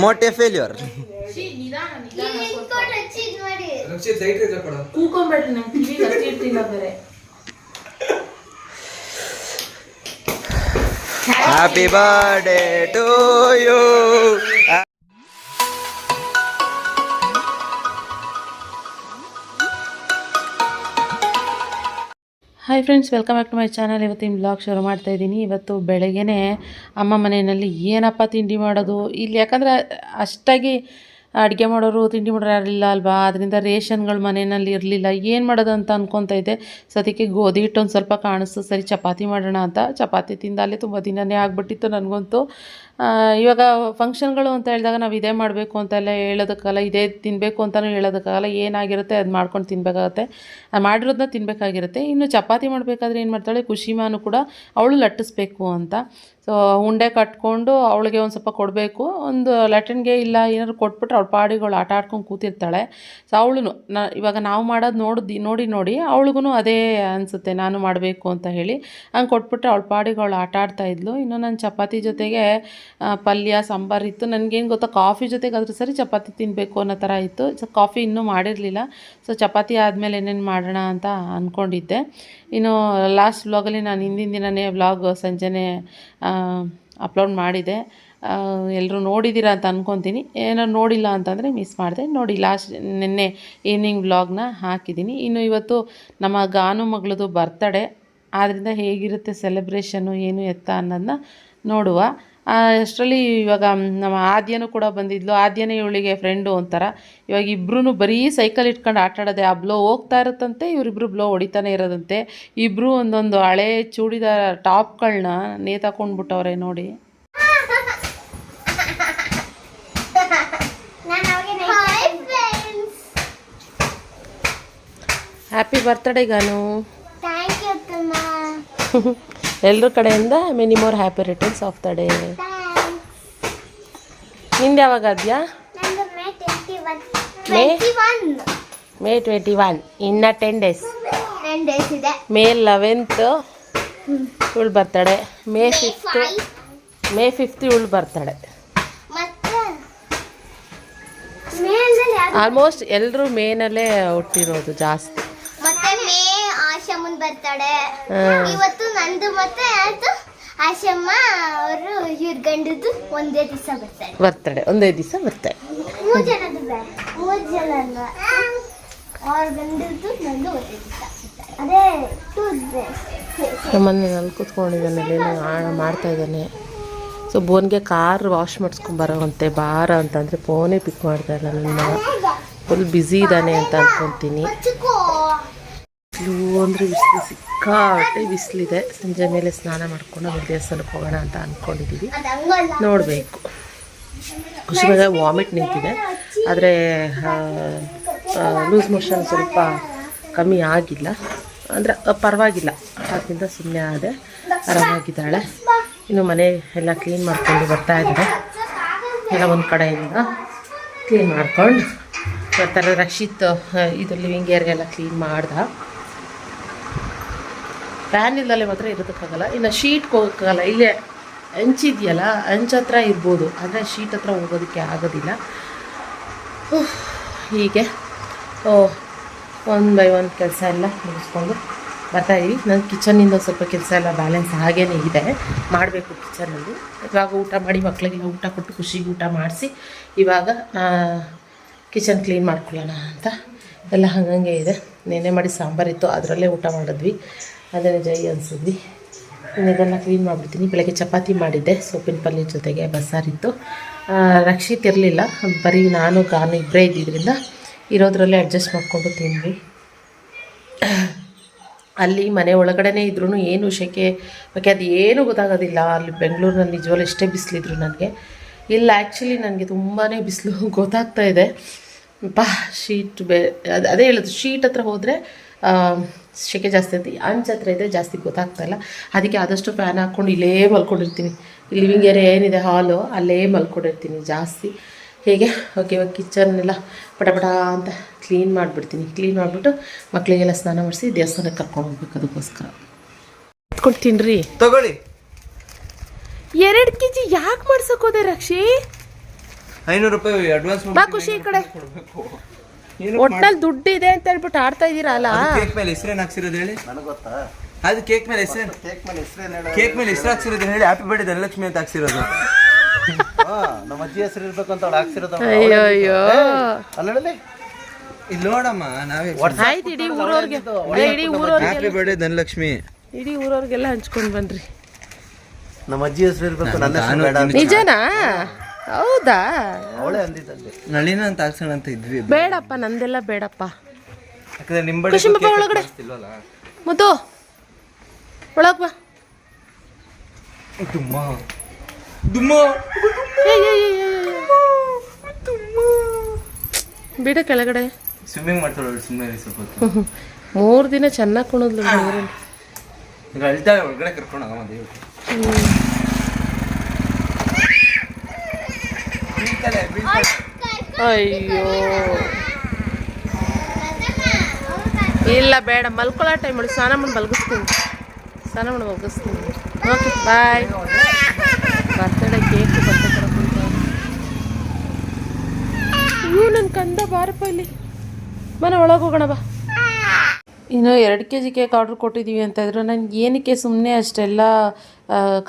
मोटे फेल्ಯೂರ್ ಕೂಕೊಂಡ್ಬಿಟ್ರಿ ನಂಗೆ ಕಿವಿಗೆ ಹತ್ತಿರ್ತಿಲ್ಲ ಬೇರೆ. Happy birthday to you. Hi friends, welcome back to my channel. ಇವತ್ತಿನ ಬ್ಲಾಗ್ ಶುರು ಮಾಡ್ತಾ ಇದ್ದೀನಿ. ಇವತ್ತು ಬೆಳಗ್ಗೆನೇ ಅಮ್ಮ ಮನೆಯಲ್ಲಿ ಏನಪ್ಪ ತಿಂಡಿ ಮಾಡೋದು ಇಲ್ಲಿ, ಯಾಕಂದರೆ ಅಷ್ಟಾಗಿ ಅಡುಗೆ ಮಾಡೋರು ತಿಂಡಿ ಮಾಡೋರು ಯಾರಿಲ್ಲ ಅಲ್ವಾ. ಅದರಿಂದ ರೇಷನ್ಗಳು ಮನೆಯಲ್ಲಿ ಇರಲಿಲ್ಲ. ಏನು ಮಾಡೋದು ಅಂತ ಅಂದ್ಕೊತಾ ಇದ್ದೆ. ಸದ್ಯಕ್ಕೆ ಗೋಧಿ ಹಿಟ್ಟು ಒಂದು ಸ್ವಲ್ಪ ಕಾಣಿಸ್ತು. ಸರಿ ಚಪಾತಿ ಮಾಡೋಣ ಅಂತ ಚಪಾತಿ ತಿಂದಾಲೆ ತುಂಬ ದಿನವೇ ಆಗಿಬಿಟ್ಟಿತ್ತು ನನಗಂತೂ. ಇವಾಗ ಫಂಕ್ಷನ್ಗಳು ಅಂತ ಹೇಳಿದಾಗ ನಾವು ಇದೇ ಮಾಡಬೇಕು ಅಂತೆಲ್ಲ ಹೇಳೋದಕ್ಕಾಗಲ್ಲ, ಇದೇ ತಿನ್ನಬೇಕು ಅಂತಲೂ ಹೇಳೋದಕ್ಕಾಗಲ್ಲ. ಏನಾಗಿರುತ್ತೆ ಅದು ಮಾಡ್ಕೊಂಡು ತಿನ್ನಬೇಕಾಗತ್ತೆ, ಮಾಡಿರೋದನ್ನ ತಿನ್ನಬೇಕಾಗಿರುತ್ತೆ. ಇನ್ನು ಚಪಾತಿ ಮಾಡಬೇಕಾದ್ರೆ ಏನು ಮಾಡ್ತಾಳೆ ಖುಷಿಮಾನು ಕೂಡ, ಅವಳು ಲಟ್ಟಿಸ್ಬೇಕು ಅಂತ. ಸೊ ಉಂಡೆ ಕಟ್ಕೊಂಡು ಅವಳಿಗೆ ಒಂದು ಸ್ವಲ್ಪ ಕೊಡಬೇಕು. ಒಂದು ಲಟ್ಟಣಿಗೆ ಇಲ್ಲ ಏನಾದ್ರು ಕೊಟ್ಬಿಟ್ರೆ ಅವಳು ಪಾಡಿಗಳು ಆಟ ಆಡ್ಕೊಂಡು ಕೂತಿರ್ತಾಳೆ. ಸೊ ಅವಳು ಇವಾಗ ನಾವು ಮಾಡೋದು ನೋಡಿ ಅವಳಿಗೂ ಅದೇ ಅನಿಸುತ್ತೆ, ನಾನು ಮಾಡಬೇಕು ಅಂತ ಹೇಳಿ. ಹಂಗೆ ಕೊಟ್ಬಿಟ್ರೆ ಅವಳ ಪಾಡಿಗಳು ಆಟ ಆಡ್ತಾಯಿದ್ಲು. ಇನ್ನು ನನ್ನ ಚಪಾತಿ ಜೊತೆಗೆ ಪಲ್ಯ ಸಾಂಬಾರು ಇತ್ತು. ನನಗೇನು ಗೊತ್ತಾ, ಕಾಫಿ ಜೊತೆಗೆ ಅದ್ರ ಸರಿ ಚಪಾತಿ ತಿನ್ನಬೇಕು ಅನ್ನೋ ಥರ ಇತ್ತು. ಸೊ ಕಾಫಿ ಇನ್ನೂ ಮಾಡಿರಲಿಲ್ಲ. ಸೊ ಚಪಾತಿ ಆದಮೇಲೆ ಏನೇನು ಮಾಡೋಣ ಅಂತ ಅಂದ್ಕೊಂಡಿದ್ದೆ. ಇನ್ನು ಲಾಸ್ಟ್ ವ್ಲಾಗಲ್ಲಿ ನಾನು ಹಿಂದಿನ ದಿನವೇ ವ್ಲಾಗ್ ಸಂಜೆನೇ ಅಪ್ಲೋಡ್ ಮಾಡಿದೆ. ಎಲ್ಲರೂ ನೋಡಿದ್ದೀರಾ ಅಂತ ಅಂದ್ಕೊತೀನಿ. ಏನಾರು ನೋಡಿಲ್ಲ ಅಂತಂದರೆ ಮಿಸ್ ಮಾಡಿದೆ. ನೋಡಿ, ಲಾಸ್ಟ್ ನಿನ್ನೆ ಈವ್ನಿಂಗ್ ವ್ಲಾಗ್ನ ಹಾಕಿದ್ದೀನಿ. ಇನ್ನು ಇವತ್ತು ನಮ್ಮ ಗಾನು ಮಗಳದು ಬರ್ತಡೇ, ಆದ್ದರಿಂದ ಹೇಗಿರುತ್ತೆ ಸೆಲೆಬ್ರೇಷನ್ನು ಏನು ಎತ್ತ ಅನ್ನೋದನ್ನ ನೋಡುವ. ಅಷ್ಟರಲ್ಲಿ ಇವಾಗ ನಮ್ಮ ಆದ್ಯನೂ ಕೂಡ ಬಂದಿದ್ಲು. ಆದ್ಯನೇ ಇವಳಿಗೆ ಫ್ರೆಂಡು ಒಂಥರ. ಇವಾಗ ಇಬ್ಬರೂ ಬರೀ ಸೈಕಲ್ ಇಟ್ಕೊಂಡು ಆಟಾಡೋದೆ. ಆ ಬ್ಲೋ ಹೋಗ್ತಾ ಇರುತ್ತಂತೆ, ಇವರಿಬ್ಬರು ಬ್ಲೋ ಹೊಡಿತಾನೆ ಇರೋದಂತೆ. ಇಬ್ಬರು ಒಂದೊಂದು ಹಳೆ ಚೂಡಿದಾರ ಟಾಪ್ಗಳನ್ನ ನೇತಾಕೊಂಡ್ಬಿಟ್ಟವ್ರೆ ನೋಡಿ. Happy birthday Ganu. ಎಲ್ಲರ ಕಡೆಯಿಂದ many more happy returns of the day. ನಿಂದು ಯಾವಾಗ ಆದ್ಯಾ? ಮೇ 21. ಇನ್ನು 10 ಡೇಸ್ ಇದೆ. ಮೇ 11th ಇವಳು ಬರ್ತಡೆ. ಮೇ 5th ಇವಳು ಬರ್ತಡೆ. ಆಲ್ಮೋಸ್ಟ್ ಎಲ್ಲರೂ ಮೇನಲ್ಲೇ ಹುಟ್ಟಿರೋದು ಜಾಸ್ತಿ. ಬರ್ತಡೆ ಇವತ್ತು ನಂದು ಮತ್ತೆ ಆಶಮ್ಮ ಅವರು ಇವ್ರ ಗಂಡದ್ದು ಒಂದೇ ದಿವಸ ಬರ್ತಡೆ. ಒಂದೇ ದಿವಸ ಬರ್ತಡೆ. 3 ಜನದ್ದು ಅವ್ರ ಗಂಡದ್ದು ನಂದು ಒಂದೇ ದಿವಸ. ಅದೇ ನಮ್ಮನೆ ನಾನು ಕೂತ್ಕೊಂಡಿದ್ದಾನೆ, ಮಾಡ್ತಾ ಇದ್ದಾನೆ. ಸೊ ಬೋನ್ಗೆ ಕಾರ್ ವಾಶ್ ಮಾಡಿಸ್ಕೊಂಬರೋವಂತೆ ಬಾರ ಅಂತಂದರೆ ಫೋನೇ ಪಿಕ್ ಮಾಡ್ತಾ ಇಲ್ಲ. ನನ್ನ ಫುಲ್ ಬ್ಯುಸಿ ಇದ್ದಾನೆ ಅಂತ ಅಂದ್ಕೊತೀನಿ. ಬಿಸಿಲು ಅಂದರೆ ಬಿಸಿಲು, ಸಿಕ್ಕಾಟೆ ಬಿಸಿಲಿದೆ. ಸಂಜೆ ಮೇಲೆ ಸ್ನಾನ ಮಾಡ್ಕೊಂಡು ದೇವಸ್ಥಾನಕ್ಕೆ ಹೋಗೋಣ ಅಂತ ಅಂದ್ಕೊಂಡಿದ್ದೀವಿ. ನೋಡಬೇಕು. ಖುಷಿಯಾಗ ವಾಮಿಟ್ ನಿಂತಿದೆ, ಆದರೆ ಲೂಸ್ ಮೋಷನ್ ಸ್ವಲ್ಪ ಕಮ್ಮಿ ಆಗಿಲ್ಲ, ಅಂದರೆ ಪರವಾಗಿಲ್ಲ. ಅದರಿಂದ ಸುಮ್ಮನೆ ಆದೆ, ಆರಾಮಾಗಿದ್ದಾಳೆ. ಇನ್ನು ಮನೆ ಎಲ್ಲ ಕ್ಲೀನ್ ಮಾಡ್ಕೊಂಡು ಬರ್ತಾ ಇದ್ದಾರೆ. ಎಲ್ಲ ಒಂದು ಕಡೆಯಿಂದ ಕ್ಲೀನ್ ಮಾಡ್ಕೊಂಡು ಬರ್ತಾರೆ. ರಕ್ಷಿತ್ ಇದು ಲಿವಿಂಗ್ ಏರಿಯಾಗೆಲ್ಲ ಕ್ಲೀನ್ ಮಾಡ್ದ. ಫ್ಯಾನ್ ಇಲ್ಲದೆ ಮಾತ್ರ ಇರೋದಕ್ಕಾಗಲ್ಲ. ಇನ್ನು ಶೀಟ್ಗೆ ಹೋಗೋಕ್ಕಾಗಲ್ಲ. ಇಲ್ಲೇ ಹಂಚಿದೆಯಲ್ಲ, ಹಂಚ ಹತ್ರ ಇರ್ಬೋದು, ಆದರೆ ಶೀಟ್ ಹತ್ರ ಹೋಗೋದಕ್ಕೆ ಆಗೋದಿಲ್ಲ. ಹೀಗೆ 1 by 1 ಕೆಲಸ ಎಲ್ಲ ಮುಗಿಸ್ಕೊಂಡು ಬರ್ತಾಯಿದ್ವಿ. ನನ್ನ ಕಿಚನ್ನಿಂದ ಸ್ವಲ್ಪ ಕೆಲಸ ಎಲ್ಲ ಬ್ಯಾಲೆನ್ಸ್ ಹಾಗೇ ಇದೆ, ಮಾಡಬೇಕು ಕಿಚನಲ್ಲಿ. ಇವಾಗ ಊಟ ಮಾಡಿ ಮಕ್ಕಳಿಗೆಲ್ಲ ಊಟ ಕೊಟ್ಟು ಖುಷಿಗೆ ಊಟ ಮಾಡಿಸಿ ಇವಾಗ ಕಿಚನ್ ಕ್ಲೀನ್ ಮಾಡ್ಕೊಳ್ಳೋಣ ಅಂತ ಎಲ್ಲ ಹಾಗಂಗೆ ಇದೆ. ನೆನೆ ಮಾಡಿ ಸಾಂಬಾರಿತ್ತು, ಅದರಲ್ಲೇ ಊಟ ಮಾಡಿದ್ವಿ. ಅದನ್ನೇ ಜೈ ಅನಿಸಿದ್ವಿ. ಇನ್ನು ಇದನ್ನು ಕ್ಲೀನ್ ಮಾಡಿಬಿಡ್ತೀನಿ. ಬೆಳಗ್ಗೆ ಚಪಾತಿ ಮಾಡಿದ್ದೆ, ಸೊಪ್ಪಿನ ಪಲ್ಯ ಜೊತೆಗೆ ಬಸ್ಸಾರಿತ್ತು. ರಕ್ಷಿತ್ ಇರಲಿಲ್ಲ, ಬರೀ ನಾನು ಗಾನು ಇಬ್ಬರೇ ಇದ್ದಿದ್ದರಿಂದ ಇರೋದ್ರಲ್ಲೇ ಅಡ್ಜಸ್ಟ್ ಮಾಡಿಕೊಂಡು ತಿಂದ್ವಿ. ಅಲ್ಲಿ ಮನೆ ಒಳಗಡೆ ಇದ್ರೂ ಏನು ಶೆಕೆ ಬಗ್ಗೆ ಅದು ಏನೂ ಗೊತ್ತಾಗೋದಿಲ್ಲ. ಅಲ್ಲಿ ಬೆಂಗಳೂರಿನಲ್ಲಿ ನಿಜವಾಗ್ಲೂ ಎಷ್ಟೇ ಬಿಸಿಲಿದ್ರು ನನಗೆ, ಇಲ್ಲ ಆ್ಯಕ್ಚುಲಿ ನನಗೆ ತುಂಬಾ ಬಿಸಿಲು ಗೊತ್ತಾಗ್ತಾಯಿದೆ. ಶೀಟ್ ಅದೇ ಹೇಳೋದು, ಶೀಟ್ ಹತ್ರ ಹೋದರೆ ಸೆಕೆ ಜಾಸ್ತಿ ಅಂತ, ಅಂಚ ಹತ್ರ ಇದ್ದರೆ ಜಾಸ್ತಿ ಗೊತ್ತಾಗ್ತಾಯಿಲ್ಲ. ಅದಕ್ಕೆ ಆದಷ್ಟು ಫ್ಯಾನ್ ಹಾಕ್ಕೊಂಡು ಇಲ್ಲೇ ಮಲ್ಕೊಂಡಿರ್ತೀನಿ. ಇಲ್ಲಿ ಲಿವಿಂಗ್ ಏರಿಯಾ ಏನಿದೆ ಹಾಲು, ಅಲ್ಲೇ ಮಲ್ಕೊಂಡಿರ್ತೀನಿ ಜಾಸ್ತಿ. ಹೇಗೆ ಓಕೆ, ಇವಾಗ ಕಿಚನ್ನೆಲ್ಲ ಪಟ ಅಂತ ಕ್ಲೀನ್ ಮಾಡಿಬಿಡ್ತೀನಿ. ಕ್ಲೀನ್ ಮಾಡಿಬಿಟ್ಟು ಮಕ್ಕಳಿಗೆಲ್ಲ ಸ್ನಾನ ಮಾಡಿಸಿ ದೇವಸ್ಥಾನಕ್ಕೆ ಕರ್ಕೊಂಡು ಹೋಗ್ಬೇಕು. ಅದಕ್ಕೋಸ್ಕರ ಎತ್ಕೊಂಡು ತಿನ್ನಿರಿ, ತಗೊಳ್ಳಿ. 2 kg ಯಾಕೆ ಮಾಡ್ಸಕ್ ಹೋದೆ ರಕ್ಷಿ? 500 ರೂಪಾಯಿ ಅಡ್ವಾನ್ಸ್ ಬಾ ಖುಷಿ ಈ ಕಡೆ. ಒಟ್ನಲ್ಲಿ ದುಡ್ಡು ಇದೆ ಅಂತ ಹೇಳ್ಬಿಟ್ಟು ಆಡ್ತಾ ಇದೀರಾ ಅಲ್ಲ? ಕೇಕ್ ಮೇಲೆ ಹೆಸರೇನು ಹಾಕ್ಸಿರೋದು ಹೇಳಿ? ನನಗೆ ಗೊತ್ತಾ? ಅದು ಕೇಕ್ ಮೇಲೆ ಹೆಸರು ಕೇಕ್ ಮೇಲೆ ಹೆಸರು ಹಾಕ್ಸಿರೋದು ಹೇಳಿ. ಹ್ಯಾಪಿ ಬರ್ಡೇ ಧನಲಕ್ಷ್ಮಿ ಅಂತ ಹಾಕ್ಸಿರೋದು. ನಮ್ಮ ಅಜ್ಜಿ ಹೆಸರು ಇರ್ಬೇಕು ಅಂತ ಅವ್ಳು ಹಾಕ್ಸಿರೋದು. ಅಯ್ಯೋ ಅಯ್ಯೋ, ಅಲ್ಲ ಇಲ್ಲಿ ನೋಡಮ್ಮ, ನಾವೇ ಆಯ್ತು ಇಡೀ ಊರವ್ರಿಗೆ, ಹ್ಯಾಪಿ ಬರ್ಡೇ ಧನಲಕ್ಷ್ಮಿ ಇಡೀ ಊರವ್ರಿಗೆಲ್ಲ ಹಂಚ್ಕೊಂಡ್ ಬನ್ರಿ. ನಮ್ಮ ಅಜ್ಜಿ ಹೆಸರು ಇರ್ಬೇಕು, ನನ್ನ ಹೆಸರು ಬೇಡ ಅಂತ. ನಿಜನಾ? ಹೌದಾ? ಅವಳೇ ಅಂದಿದ್ದಲ್ಲಿ. ನಳಿನ ಅಂತ ಹಾಕ್ಸೋಣ ಅಂತ ಇದ್ವಿ. ಬೇಡಪ್ಪ, ನಂದೆಲ್ಲ ಬೇಡಪ್ಪ. ಯಾಕಂದ್ರೆ ನಿಮ್ಮ ಬಡ್ಡೆ ಖುಷಿ ಮಕ್ಕ ಒಳಗಡೆ ಮುದ್ದು ಒಳಗ್ ಬಾ. ದುಮ್ಮ ದುಮ್ಮ ಬಿಡ ಕೆಳಗಡೆ. ಸ್ವಿಮ್ಮಿಂಗ್ ಮಾಡ್ತಾಳೆ ಸುಮ್ಮನೆ ಸ್ವಲ್ಪ ಹೊತ್ತು. 3 ದಿನ ಚೆನ್ನಾಗಿ ಕುಣಿದ್ಲು ನೀರಲ್ಲಿ. ಈಗ ಅಳ್ತಾಳೆ, ಒಳಗಡೆ ಕರ್ಕೊಂಡು ಹೋಗಮ್ಮ ದೇವ್ರು. ಅಯ್ಯೋ ಇಲ್ಲ ಬೇಡ, ಮಲ್ಕೊಳ್ಳೋ ಟೈಮ್ ಮಾಡಿ ಸ್ನಾನ ಮಾಡಿ ಮಲಗಿಸ್ತೀನಿ. Okay bye. ಬರ್ತಡೇ ಕೇಕ್ ಇವು ನನ್ನ ಕಂದ ಬಾರಪ್ಪ ಇಲ್ಲಿ. ಬನ ಒಳಗೆ ಹೋಗೋಣ ಬಾ. ಇನ್ನು 2 kg ಕೇಕ್ ಆರ್ಡ್ರ್ ಕೊಟ್ಟಿದ್ದೀವಿ ಅಂತ ಇದ್ರು. ನನಗೆ ಏನಕ್ಕೆ ಸುಮ್ಮನೆ ಅಷ್ಟೆಲ್ಲ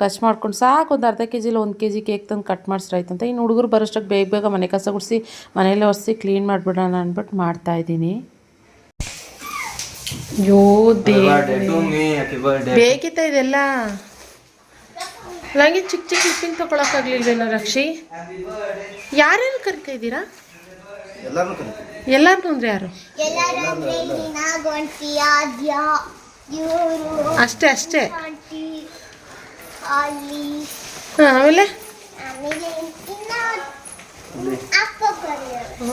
ಖರ್ಚು ಮಾಡ್ಕೊಂಡು ಸಾಕು, ಒಂದು ಅರ್ಧ kg ಇಲ್ಲ 1 kg ಕೇಕ್ ತಂದು ಕಟ್ ಮಾಡಿಸ್ರಾಯ್ತು ಅಂತ. ಇನ್ನು ಹುಡುಗರು ಬರೋಷ್ಟಕ್ಕೆ ಬೇಗ ಮನೆ ಕಸ ಗುಡಿಸಿ ಮನೆಯಲ್ಲೇ ಒರೆಸಿ ಕ್ಲೀನ್ ಮಾಡಿಬಿಡೋಣ ಅಂದ್ಬಿಟ್ಟು ಮಾಡ್ತಾಯಿದ್ದೀನಿ. ಅಯ್ಯೋ ಬೇಕಿತ್ತ ಇದೆಲ್ಲ? ನನಗೆ ಚಿಕ್ಕ ಲಿಪ್ಪಿಂಗ್ ತೊಗೊಳಕ್ಕಾಗ್ಲಿಲ್ವೇನೋ ರಕ್ಷಿ? ಯಾರ್ಯಾರು ಕರಿತಾ ಇದ್ದೀರಾ? ಎಲ್ಲಾರು ಅಂದ್ರೆ ಯಾರು? ಅಷ್ಟೇ ಆಮೇಲೆ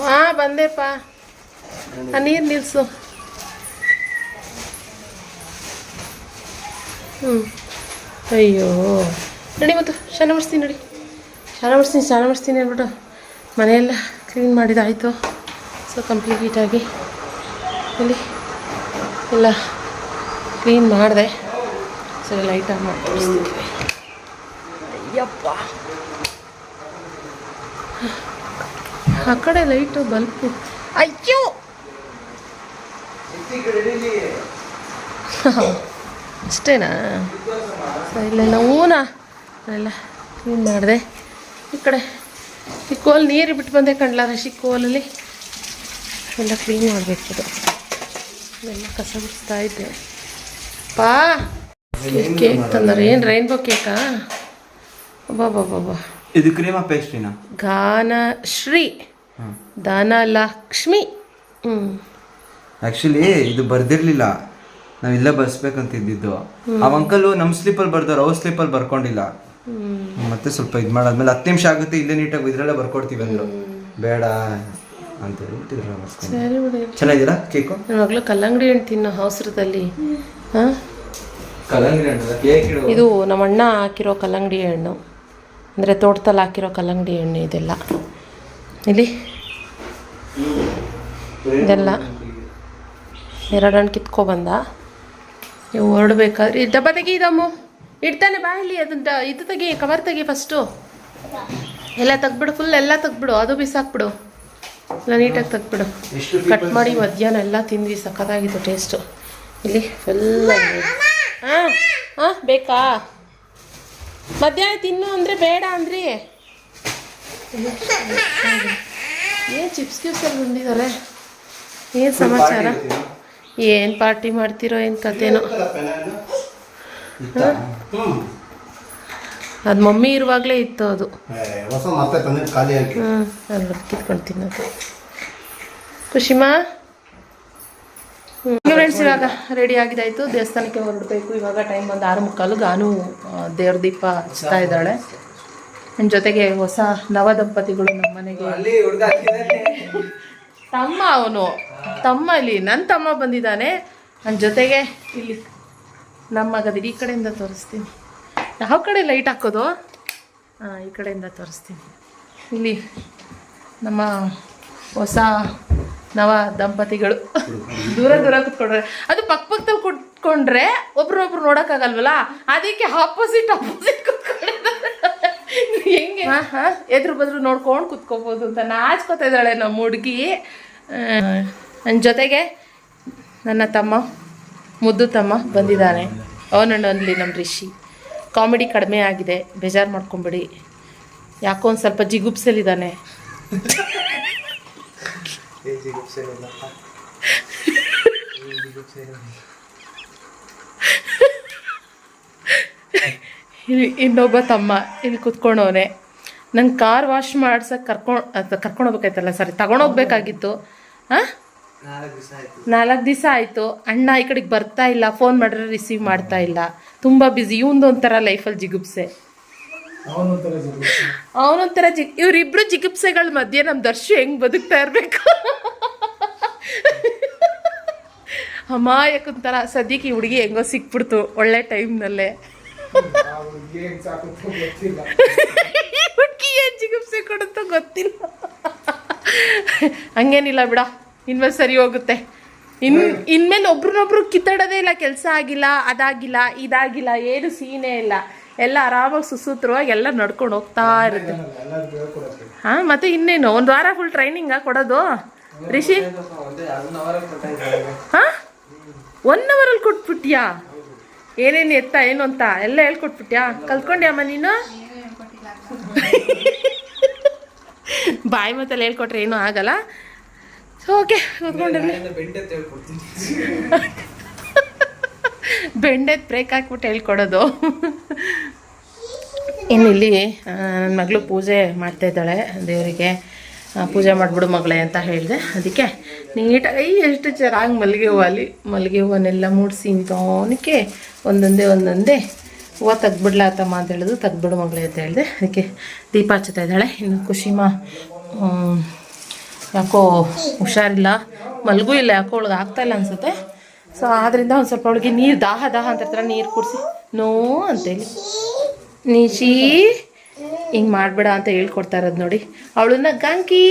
ಹಾ ಬಂದೆಪ್ಪ. ನೀರು ನಿಲ್ಸು. ಅಯ್ಯೋ ನಡಿ ಮತ್ತು ಸ್ನಾನ ಮಾಡಿಸ್ತೀನಿ. ನಡಿ ಸ್ನಾನ ಮಾಡಿಸ್ತೀನಿ ಅಂದ್ಬಿಟ್ಟು ಮನೆಯೆಲ್ಲ ಕ್ಲೀನ್ ಮಾಡಿದಾಯಿತು. ಸೊ ಕಂಪ್ಲೀಟಾಗಿ ಇಲ್ಲಿ ಎಲ್ಲ ಕ್ಲೀನ್ ಮಾಡಿದೆ. ಸರಿ ಲೈಟ್ ಆನ್ ಮಾಡಿ ತೋರಿಸ್ತೀನಿ. ಅಯ್ಯಪ್ಪ ಆ ಕಡೆ ಲೈಟು ಬಲ್ಪು. ಅಯ್ಯೋ ಅಷ್ಟೇನಾ? ಇಲ್ಲ ಹೂನಾ ಎಲ್ಲ ಕ್ಲೀನ್ ಮಾಡಿದೆ. ಈ ಕಡೆ ಈ ಕೋಲ್ ನೀರು ಬಿಟ್ಟು ಬಂದೆ ಕಣ್ಲ ರಶಿ. ಕೋಲಲ್ಲಿ ಎಲ್ಲ ಕ್ಲೀನ್ ಮಾಡಬೇಕಿದು. ಎಲ್ಲ ಕಸ ಬಿಡಿಸ್ತಾ ಇದ್ದೆ. ಪಾ ಕೇಕ್ ತಂದರೆ ಏನು ರೈನ್ಬೋ ಕೇಕಾ? ಬಾಬಾ ಇದು ಕ್ರೀಮಾ ಪೇಸ್ಟ್ರಿನಾ? ಗಾನಶ್ರೀ ಧನಲಕ್ಷ್ಮಿ. ಆ್ಯಕ್ಚುಲಿ ಇದು ಬರ್ದಿರ್ಲಿಲ್ಲ, ನಾವಿಲ್ಲ ಬರ್ಸ್ಬೇಕಂತಿದ್ದು. ಆ ಅಂಕಲು ನಮ್ಮ ಸ್ಲಿಪ್ಪಲ್ಲಿ ಬರ್ದವ್ರು, ಅವ್ರ ಸ್ಲಿಪ್ಪಲ್ಲಿ ಬರ್ಕೊಂಡಿಲ್ಲ. ಮತ್ತೆ ಸ್ವಲ್ಪ ಇದು ಮಾಡಾದ್ಮೇಲೆ 10 ನಿಮಿಷ ಆಗುತ್ತೆ, ಇಲ್ಲೇ ನೀಟಾಗಿ ಇದ್ರಲ್ಲೇ ಬರ್ಕೊಡ್ತೀವಿ ಅಂದರು. ಬೇಡ ಅಂತ ಹೇಳ್ಬಿಟ್ಟಿದ್ರು. ಚೆನ್ನಾಗಿದ್ದೀರಾ ಕೇಕು? ಇವಾಗಲೂ ಕಲ್ಲಂಗಡಿ ಹಣ್ಣು ತಿನ್ನೋ ಅವಸರದಲ್ಲಿ. ಹಾಂ ಕಲ್ಲಂಗಡಿ ಹಣ್ಣು ಕೇಕ್ ಇದು ನಮ್ಮ ಅಣ್ಣ ಹಾಕಿರೋ ಕಲ್ಲಂಗಡಿ ಹಣ್ಣು, ಅಂದರೆ ತೋಟದಲ್ಲಿ ಹಾಕಿರೋ ಕಲ್ಲಂಗಡಿ ಹಣ್ಣು ಇದೆಲ್ಲ. ಇಲ್ಲಿ ಇದೆಲ್ಲ 2 ಹಣ್ಣು ಕಿತ್ಕೊಬಂದ. ನೀವು ಹೊರಡ್ಬೇಕಾದ್ರೆ ಡಬ್ಬ ತೆಗಿ ಇದಮ್ಮು ಇಡ್ತಾನೆ ಬಾ. ಇಲ್ಲಿ ಅದನ್ನ ಇದು ತೆಗಿ, ಕವರ್ ತೆಗಿ ಫಸ್ಟು. ಎಲ್ಲ ತೆಗ್ಬಿಡು, ಫುಲ್ ಎಲ್ಲ ತೆಗ್ಬಿಡು, ಅದು ಬಿಸಾಕ್ಬಿಡು. ಎಲ್ಲ ನೀಟಾಗಿ ತೆಗ್ಬಿಡು. ಕಟ್ ಮಾಡಿ ಮಧ್ಯಾಹ್ನ ಎಲ್ಲ ತಿಂದ್ವಿ, ಸಖತ್ತಾಗಿತ್ತು ಟೇಸ್ಟು. ಇಲ್ಲಿ ಫುಲ್ ಹಾಂ ಬೇಕಾ? ಮಧ್ಯಾಹ್ನ ತಿನ್ನು ಅಂದರೆ ಬೇಡ ಅಂದ್ರಿ. ಏನು ಚಿಪ್ಸ್ ಗಿಪ್ಸಲ್ಲಿ ಬಂದಿದ್ದಾರೆ. ಏನು ಸಮಾಚಾರ? ಏನು ಪಾರ್ಟಿ ಮಾಡ್ತಿರೋ ಏನು ಕಥೆನೋ. ಅದು ಮಮ್ಮಿ ಇರುವಾಗಲೇ ಇತ್ತು ಅದು. ಅಲ್ಲಿ ಕಿತ್ಕೊಂಡು ತಿನ್ನೋದು. ಖುಷಿಮಾ ಫ್ರೆಂಡ್ಸ್, ಇವಾಗ ರೆಡಿ ಆಗಿದ್ದಾಯಿತು. ದೇವಸ್ಥಾನಕ್ಕೆ ಹೊರಡಬೇಕು. ಇವಾಗ ಟೈಮ್ ಒಂದು 6:45. ಗಾನು ದೇವ್ರ ದೀಪ ಹಚ್ತಾ ಇದ್ದಾಳೆ. ನನ್ನ ಜೊತೆಗೆ ಹೊಸ ನವ ದಂಪತಿಗಳು ನಮ್ಮ ಮನೆಗೆ. ತಮ್ಮ ಇಲ್ಲಿ ನನ್ನ ತಮ್ಮ ಬಂದಿದ್ದಾನೆ ನನ್ನ ಜೊತೆಗೆ. ಇಲ್ಲಿ ನಮ್ಮ ಗದಿರಿ, ಈ ಕಡೆಯಿಂದ ತೋರಿಸ್ತೀನಿ. ಯಾವ ಕಡೆ ಲೈಟ್ ಹಾಕೋದು? ಈ ಕಡೆಯಿಂದ ತೋರಿಸ್ತೀನಿ. ಇಲ್ಲಿ ನಮ್ಮ ಹೊಸ ನವ ದಂಪತಿಗಳು ದೂರ ಕೂತ್ಕೊಂಡ್ರೆ, ಅದು ಪಕ್ಕದಲ್ಲಿ ಕೂತ್ಕೊಂಡ್ರೆ ಒಬ್ರೊಬ್ರು ನೋಡೋಕ್ಕಾಗಲ್ವಲ್ಲ, ಅದಕ್ಕೆ ಆಪೋಸಿಟ್ ಕೂತ್ಕೊಂಡಿದ್ದಾರೆ. ಎದ್ರು ಬದ್ರು ನೋಡ್ಕೊಂಡು ಕುತ್ಕೋಬೋದು ಅಂತ ನಾಚ್ಕೋತಾ ಇದ್ದಾಳೆ ನಮ್ಮ ಹುಡುಗಿ. ನನ್ನ ಜೊತೆಗೆ ನನ್ನ ತಮ್ಮ, ಮುದ್ದು ತಮ್ಮ ಬಂದಿದ್ದಾನೆ. ಅವನನ್ನು ಅನ್ಲಿ ನಮ್ಮ ರಿಷಿ. ಕಾಮಿಡಿ ಕಡಿಮೆ ಆಗಿದೆ, ಬೇಜಾರು ಮಾಡ್ಕೊಂಬಿಡಿ. ಯಾಕೋ ಒಂದು ಸ್ವಲ್ಪ ಜಿಗುಪ್ಸಲಿದ್ದಾನೆ. ಇನ್ನೊಬ್ಬ ತಮ್ಮ ಇಲ್ಲಿ ಕುತ್ಕೊಂಡವನೆ. ನಂಗೆ ಕಾರ್ ವಾಶ್ ಮಾಡ್ಸಕ್ಕೆ ಕರ್ಕೊಂಡು ಹೋಗ್ಬೇಕಾಯ್ತಲ್ಲ, ಸರಿ ತಗೊಂಡೋಗ್ಬೇಕಾಗಿತ್ತು. 4 ದಿವಸ ಆಯಿತು. ಅಣ್ಣ ಈ ಕಡೆಗೆ ಬರ್ತಾ ಇಲ್ಲ, ಫೋನ್ ಮಾಡಿದ್ರೆ ರಿಸೀವ್ ಮಾಡ್ತಾ ಇಲ್ಲ, ತುಂಬ ಬ್ಯುಸಿ. ಇವನೊಂಥರ ಲೈಫಲ್ಲಿ ಜಿಗುಪ್ಸೆ, ಅವನೊಂಥರ ಇವರಿಬ್ರು ಜಿಗುಪ್ಸೆಗಳ ಮಧ್ಯೆ ನಮ್ಮ ದರ್ಶು ಹೆಂಗೆ ಬದುಕ್ತಾ ಇರಬೇಕು. ಅಮಾಯಕಂತರ ಸದ್ಯಕ್ಕೆ ಈ ಹುಡುಗಿ ಹೆಂಗೋ ಸಿಕ್ಬಿಡ್ತು ಒಳ್ಳೆ ಟೈಮ್ನಲ್ಲೇ. ಹುಡುಗಿ ಏನು ಜಿಗುಪ್ಸೆ ಕೊಡುತ್ತೋ ಗೊತ್ತಿಲ್ಲ. ಹಂಗೇನಿಲ್ಲ ಬಿಡ, ಇನ್ಮೇಲೆ ಸರಿ ಹೋಗುತ್ತೆ. ಇನ್ಮೇಲೆ ಒಬ್ರನ್ನೊಬ್ರು ಕಿತ್ತಾಡೋದೇ ಇಲ್ಲ. ಕೆಲಸ ಆಗಿಲ್ಲ, ಅದಾಗಿಲ್ಲ, ಇದಾಗಿಲ್ಲ, ಏನು ಸೀನೇ ಇಲ್ಲ. ಎಲ್ಲ ಆರಾಮಾಗಿ ಸುಸೂತ್ರವಾಗಿ ಎಲ್ಲ ನಡ್ಕೊಂಡು ಹೋಗ್ತಾ ಇರುತ್ತೆ. ಹಾಂ, ಮತ್ತೆ ಇನ್ನೇನು 1 ವಾರ ಫುಲ್ ಟ್ರೈನಿಂಗಾ ಕೊಡೋದು ರಿಷಿ? ಹಾಂ, 1 ಅವರಲ್ಲಿ ಕೊಟ್ಬಿಟ್ಯಾ? ಏನೇನು ಎತ್ತ ಏನು ಅಂತ ಎಲ್ಲ ಹೇಳ್ಕೊಟ್ಬಿಟ್ಯಾ? ಕಲ್ತ್ಕೊಂಡ್ಯಾಮ್ಮ ನೀನು? ಬಾಯಿ ಮತ್ತಲ್ಲಿ ಹೇಳ್ಕೊಟ್ರೆ ಏನೂ ಆಗಲ್ಲ. ಓಕೆ, ಕೂತ್ಕೊಂಡಿರಲಿ. ಬೆಂಡೆದ್ ಬ್ರೇಕ್ ಹಾಕ್ಬಿಟ್ಟು ಹೇಳ್ಕೊಡೋದು. ಇನ್ನು ಇಲ್ಲಿ ನನ್ನ ಮಗಳು ಪೂಜೆ ಮಾಡ್ತಾಯಿದ್ದಾಳೆ. ದೇವರಿಗೆ ಪೂಜೆ ಮಾಡಿಬಿಡು ಮಗಳೇ ಅಂತ ಹೇಳಿದೆ. ಅದಕ್ಕೆ ನೀಟಾಗಿ ಎಷ್ಟು ಚೆನ್ನಾಗಿ ಮಲ್ಲಿಗೆ ಹೂವನ್ನೆಲ್ಲ ಮೂಡಿಸಿ ಇಂಥವನಿಗೆ ಒಂದೊಂದೇ ಹೂವು ತೆಗ್ಬಿಡ್ಲಾತಮ್ಮ ಅಂತ ಹೇಳಿದ್ರು. ತೆಗ್ಬಿಡು ಮಗಳೇ ಅಂತ ಹೇಳಿದೆ. ಅದಕ್ಕೆ ದೀಪ ಹಚ್ಚುತ್ತಾ ಇದ್ದಾಳೆ. ಇನ್ನು ಖುಷಿಮ ಯಾಕೋ ಹುಷಾರಿಲ್ಲ, ಮಲ್ಗೂ ಇಲ್ಲ, ಯಾಕೋ ಅವಳಿಗೆ ಆಗ್ತಾಯಿಲ್ಲ ಅನಿಸುತ್ತೆ. ಸೊ ಆದ್ದರಿಂದ ಒಂದು ಸ್ವಲ್ಪ ಅವಳಿಗೆ ನೀರು ದಾಹ ಅಂತ ಇರ್ತಾರೆ, ನೀರು ಕುಡಿಸಿ ನೋ ಅಂತೇಳಿ ನಿಶಿ ಹಿಂಗೆ ಮಾಡಬೇಡ ಅಂತ ಹೇಳ್ಕೊಡ್ತಾ ಇರೋದು ನೋಡಿ. ಅವಳನ್ನ ಕಾಂಕಿ